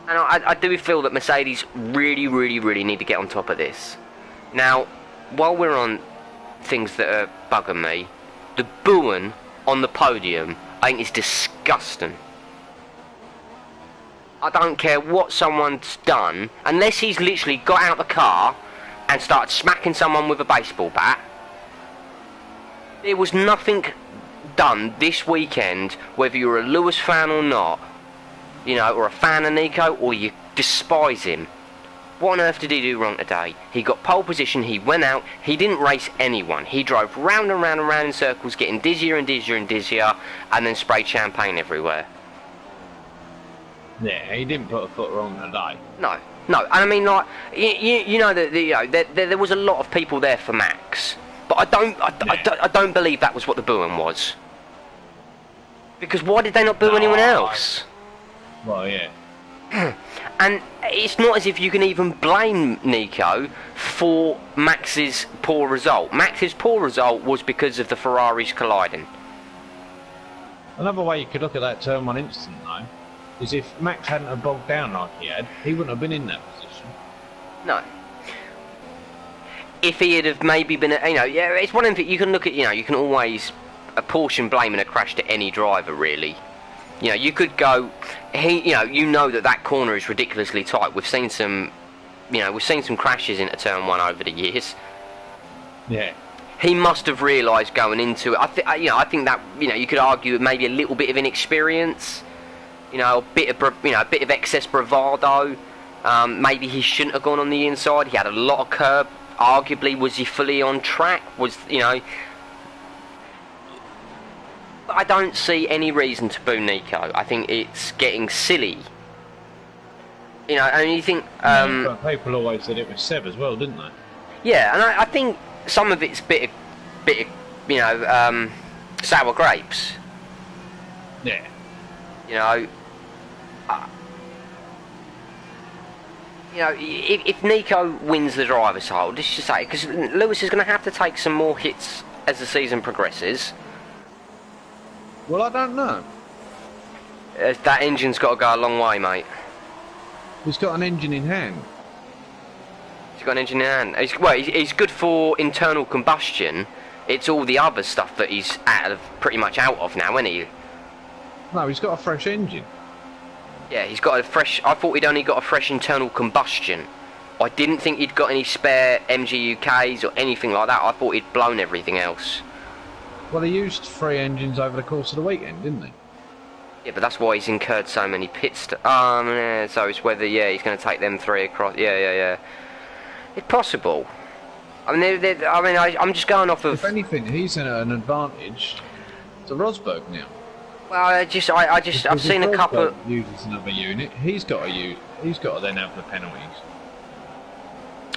And I do feel that Mercedes really, really, really need to get on top of this. Now, while we're on things that are bugging me, the booing on the podium I think is disgusting. I don't care what someone's done, unless he's literally got out the car and started smacking someone with a baseball bat. There was nothing done this weekend, whether you're a Lewis fan or not, or a fan of Nico, or you despise him. What on earth did he do wrong today? He got pole position, he went out, he didn't race anyone. He drove round and round and round in circles, getting dizzier and dizzier and dizzier, and then sprayed champagne everywhere. Yeah, he didn't put a foot wrong today. No. And I mean, like, there was a lot of people there for Max, but I don't believe that was what the booing was. Because why did they not boo anyone else? Well, yeah. And it's not as if you can even blame Nico for Max's poor result. Max's poor result was because of the Ferraris colliding. Another way you could look at that turn 1 incident, though, is if Max hadn't have bogged down like he had, he wouldn't have been in that position. No. If he had have maybe been, it's one of them, you can look at, you can always apportion blame in a crash to any driver, really. You could go, that corner is ridiculously tight. We've seen some crashes into turn 1 over the years. Yeah. He must have realised going into it. I think that, you could argue maybe a little bit of inexperience. A bit of excess bravado. Maybe he shouldn't have gone on the inside. He had a lot of curb. Arguably, was he fully on track? I don't see any reason to boo Nico. I think it's getting silly. And you think... but people always said it was Seb as well, didn't they? Yeah, and I think some of it's bit of sour grapes. Yeah. If Nico wins the driver's hold, let's just say, because Lewis is going to have to take some more hits as the season progresses. Well, I don't know. That engine's got to go a long way, mate. He's got an engine in hand. He's got an engine in hand. He's good for internal combustion. It's all the other stuff that he's pretty much out of now, isn't he? No, he's got a fresh engine. Yeah, he's got a fresh... I thought he'd only got a fresh internal combustion. I didn't think he'd got any spare MGUKs or anything like that. I thought he'd blown everything else. Well, he used 3 engines over the course of the weekend, didn't he? Yeah, but that's why he's incurred so many pits. Yeah, so it's whether, yeah, he's going to take them 3 across. Yeah. It's possible. I mean, I'm just going off of... If anything, he's in an advantage to Rosberg now. Well, I've seen a couple... If Rosberg uses another unit, he's got to then have the penalties.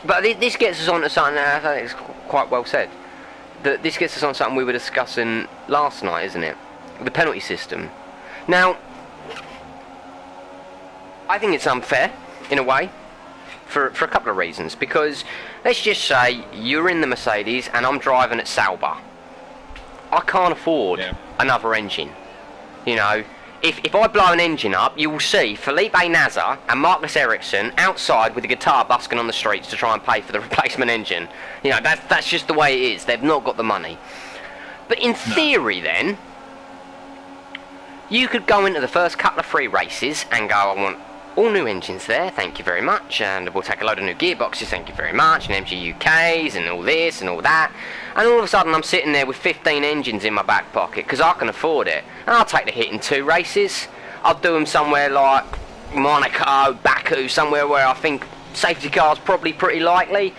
But this gets us on to something that I think is quite well said. This gets us on something we were discussing last night, isn't it? The penalty system. Now, I think it's unfair, in a way, for a couple of reasons. Because, let's just say, you're in the Mercedes and I'm driving at Sauber. I can't afford another engine. You know, if I blow an engine up, you will see Felipe Nasr and Marcus Ericsson outside with a guitar busking on the streets to try and pay for the replacement engine. You know, that's just the way it is. They've not got the money. But in theory, then, you could go into the first couple of free races and go, I want all new engines there, thank you very much, and we'll take a load of new gearboxes, thank you very much, and MGUKs and all this and all that. And all of a sudden I'm sitting there with 15 engines in my back pocket because I can afford it. And I'll take the hit in 2 races. I'll do them somewhere like Monaco, Baku, somewhere where I think safety car's probably pretty likely.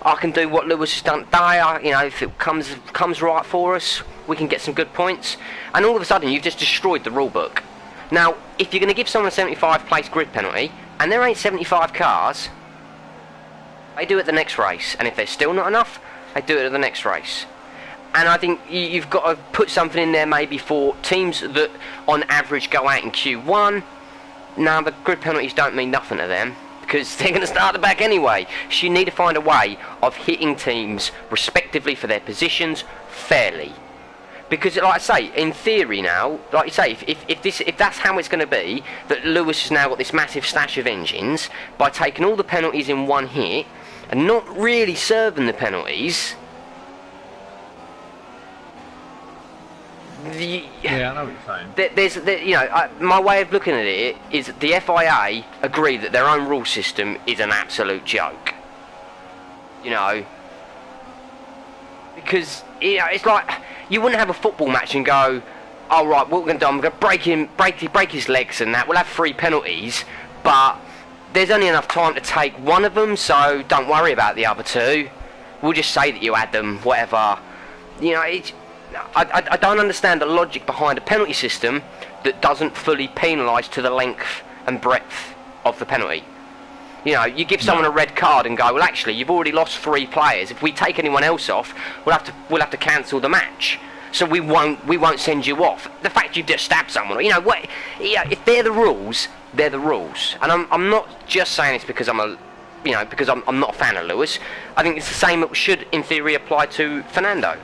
I can do what Lewis has done today. You know, if it comes right for us, we can get some good points. And all of a sudden you've just destroyed the rule book. Now, if you're going to give someone a 75 place grid penalty, and there ain't 75 cars, they do it the next race. And if there's still not enough, they do it at the next race. And I think you've got to put something in there maybe for teams that on average go out in Q1. Now, the grid penalties don't mean nothing to them, because they're going to start the back anyway. So you need to find a way of hitting teams respectively for their positions fairly. Because, like I say, in theory now, like you say, if that's how it's going to be, that Lewis has now got this massive stash of engines, by taking all the penalties in one hit, and not really serving the penalties... Yeah, I know what you're saying. You know, my way of looking at it is that the FIA agree that their own rule system is an absolute joke. You know... Because, you know, it's like... You wouldn't have a football match and go, oh right, what we're going to do, I'm going to break his legs and that, we'll have 3 penalties, but there's only enough time to take one of them, so don't worry about the other 2. We'll just say that you had them, whatever. You know, I don't understand the logic behind a penalty system that doesn't fully penalise to the length and breadth of the penalty. You know, you give someone a red card and go, well, actually, you've already lost 3 players. If we take anyone else off, we'll have to cancel the match. So we won't send you off. The fact you've just stabbed someone, you know, if they're the rules, they're the rules. And I'm not just saying this because I'm not a fan of Lewis. I think it's the same that should, in theory, apply to Fernando.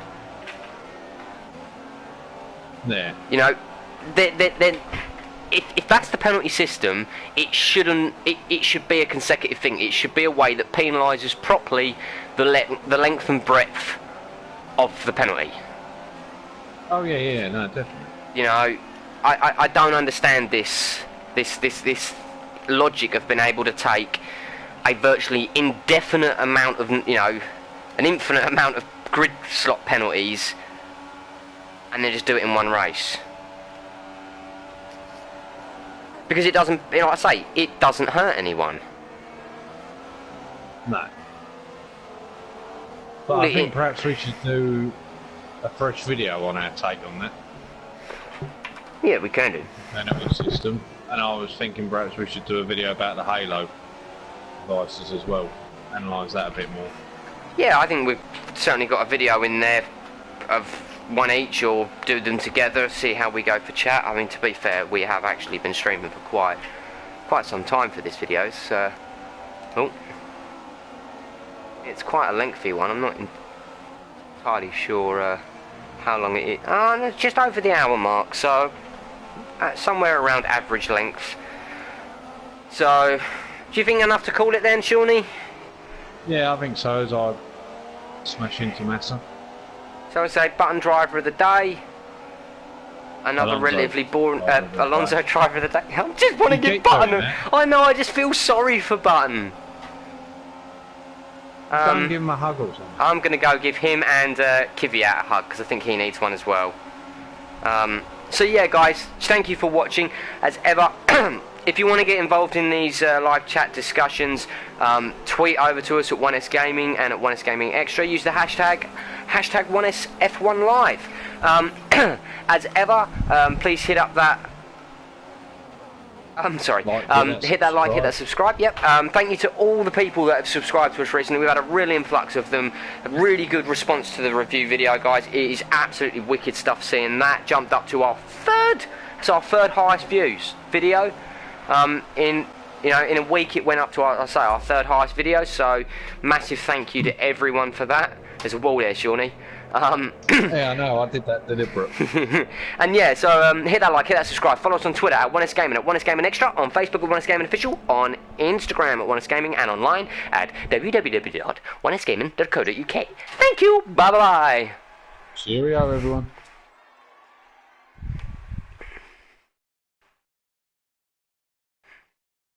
Yeah. You know, if that's the penalty system, it shouldn't. It should be a consecutive thing. It should be a way that penalises properly the length and breadth of the penalty. Oh yeah, no, definitely. You know, I don't understand this logic of being able to take a virtually indefinite amount of, you know, an infinite amount of grid slot penalties, and then just do it in one race. Because it doesn't, you know, like I say, it doesn't hurt anyone. No. But I think perhaps we should do a fresh video on our take on that. Yeah, we can do. Penalty system. And I was thinking perhaps we should do a video about the Halo devices as well. Analyse that a bit more. Yeah, I think we've certainly got a video in there of one each, or do them together, see how we go for chat. I mean, to be fair, we have actually been streaming for quite some time for this video, so... Oh. It's quite a lengthy one. I'm not entirely sure how long it is. Oh, no, just over the hour mark, so... somewhere around average length. So, do you think enough to call it then, Shawnee? Yeah, I think so, as I smash into Massa. So I say Button driver of the day. Another Alonso, relatively boring Alonso driver of the day. I just want to give Button. I know. I just feel sorry for Button. Go and give him a hug or something. I'm going to go give him and Kiviat a hug because I think he needs one as well. So yeah, guys, thank you for watching. As ever, if you want to get involved in these live chat discussions, tweet over to us at 1S Gaming and at 1S Gaming Extra. Use the hashtag 1SF1Live. As ever, please hit up that. I'm sorry. Hit that like, hit that subscribe. Yep. Thank you to all the people that have subscribed to us recently. We've had a real influx of them. A really good response to the review video, guys. It is absolutely wicked stuff. Seeing that jumped up to our third highest views video. In a week it went up to our third highest video. So massive thank you to everyone for that. There's a wall there, Shawnee. Yeah, I know, I did that deliberate. And yeah, so hit that like, hit that subscribe, follow us on Twitter at 1S Gaming, at 1S Gaming Extra, on Facebook at 1S Gaming Official, on Instagram at 1S Gaming, and online at www.1sgaming.co.uk. Thank you, bye bye. Cheerio, everyone.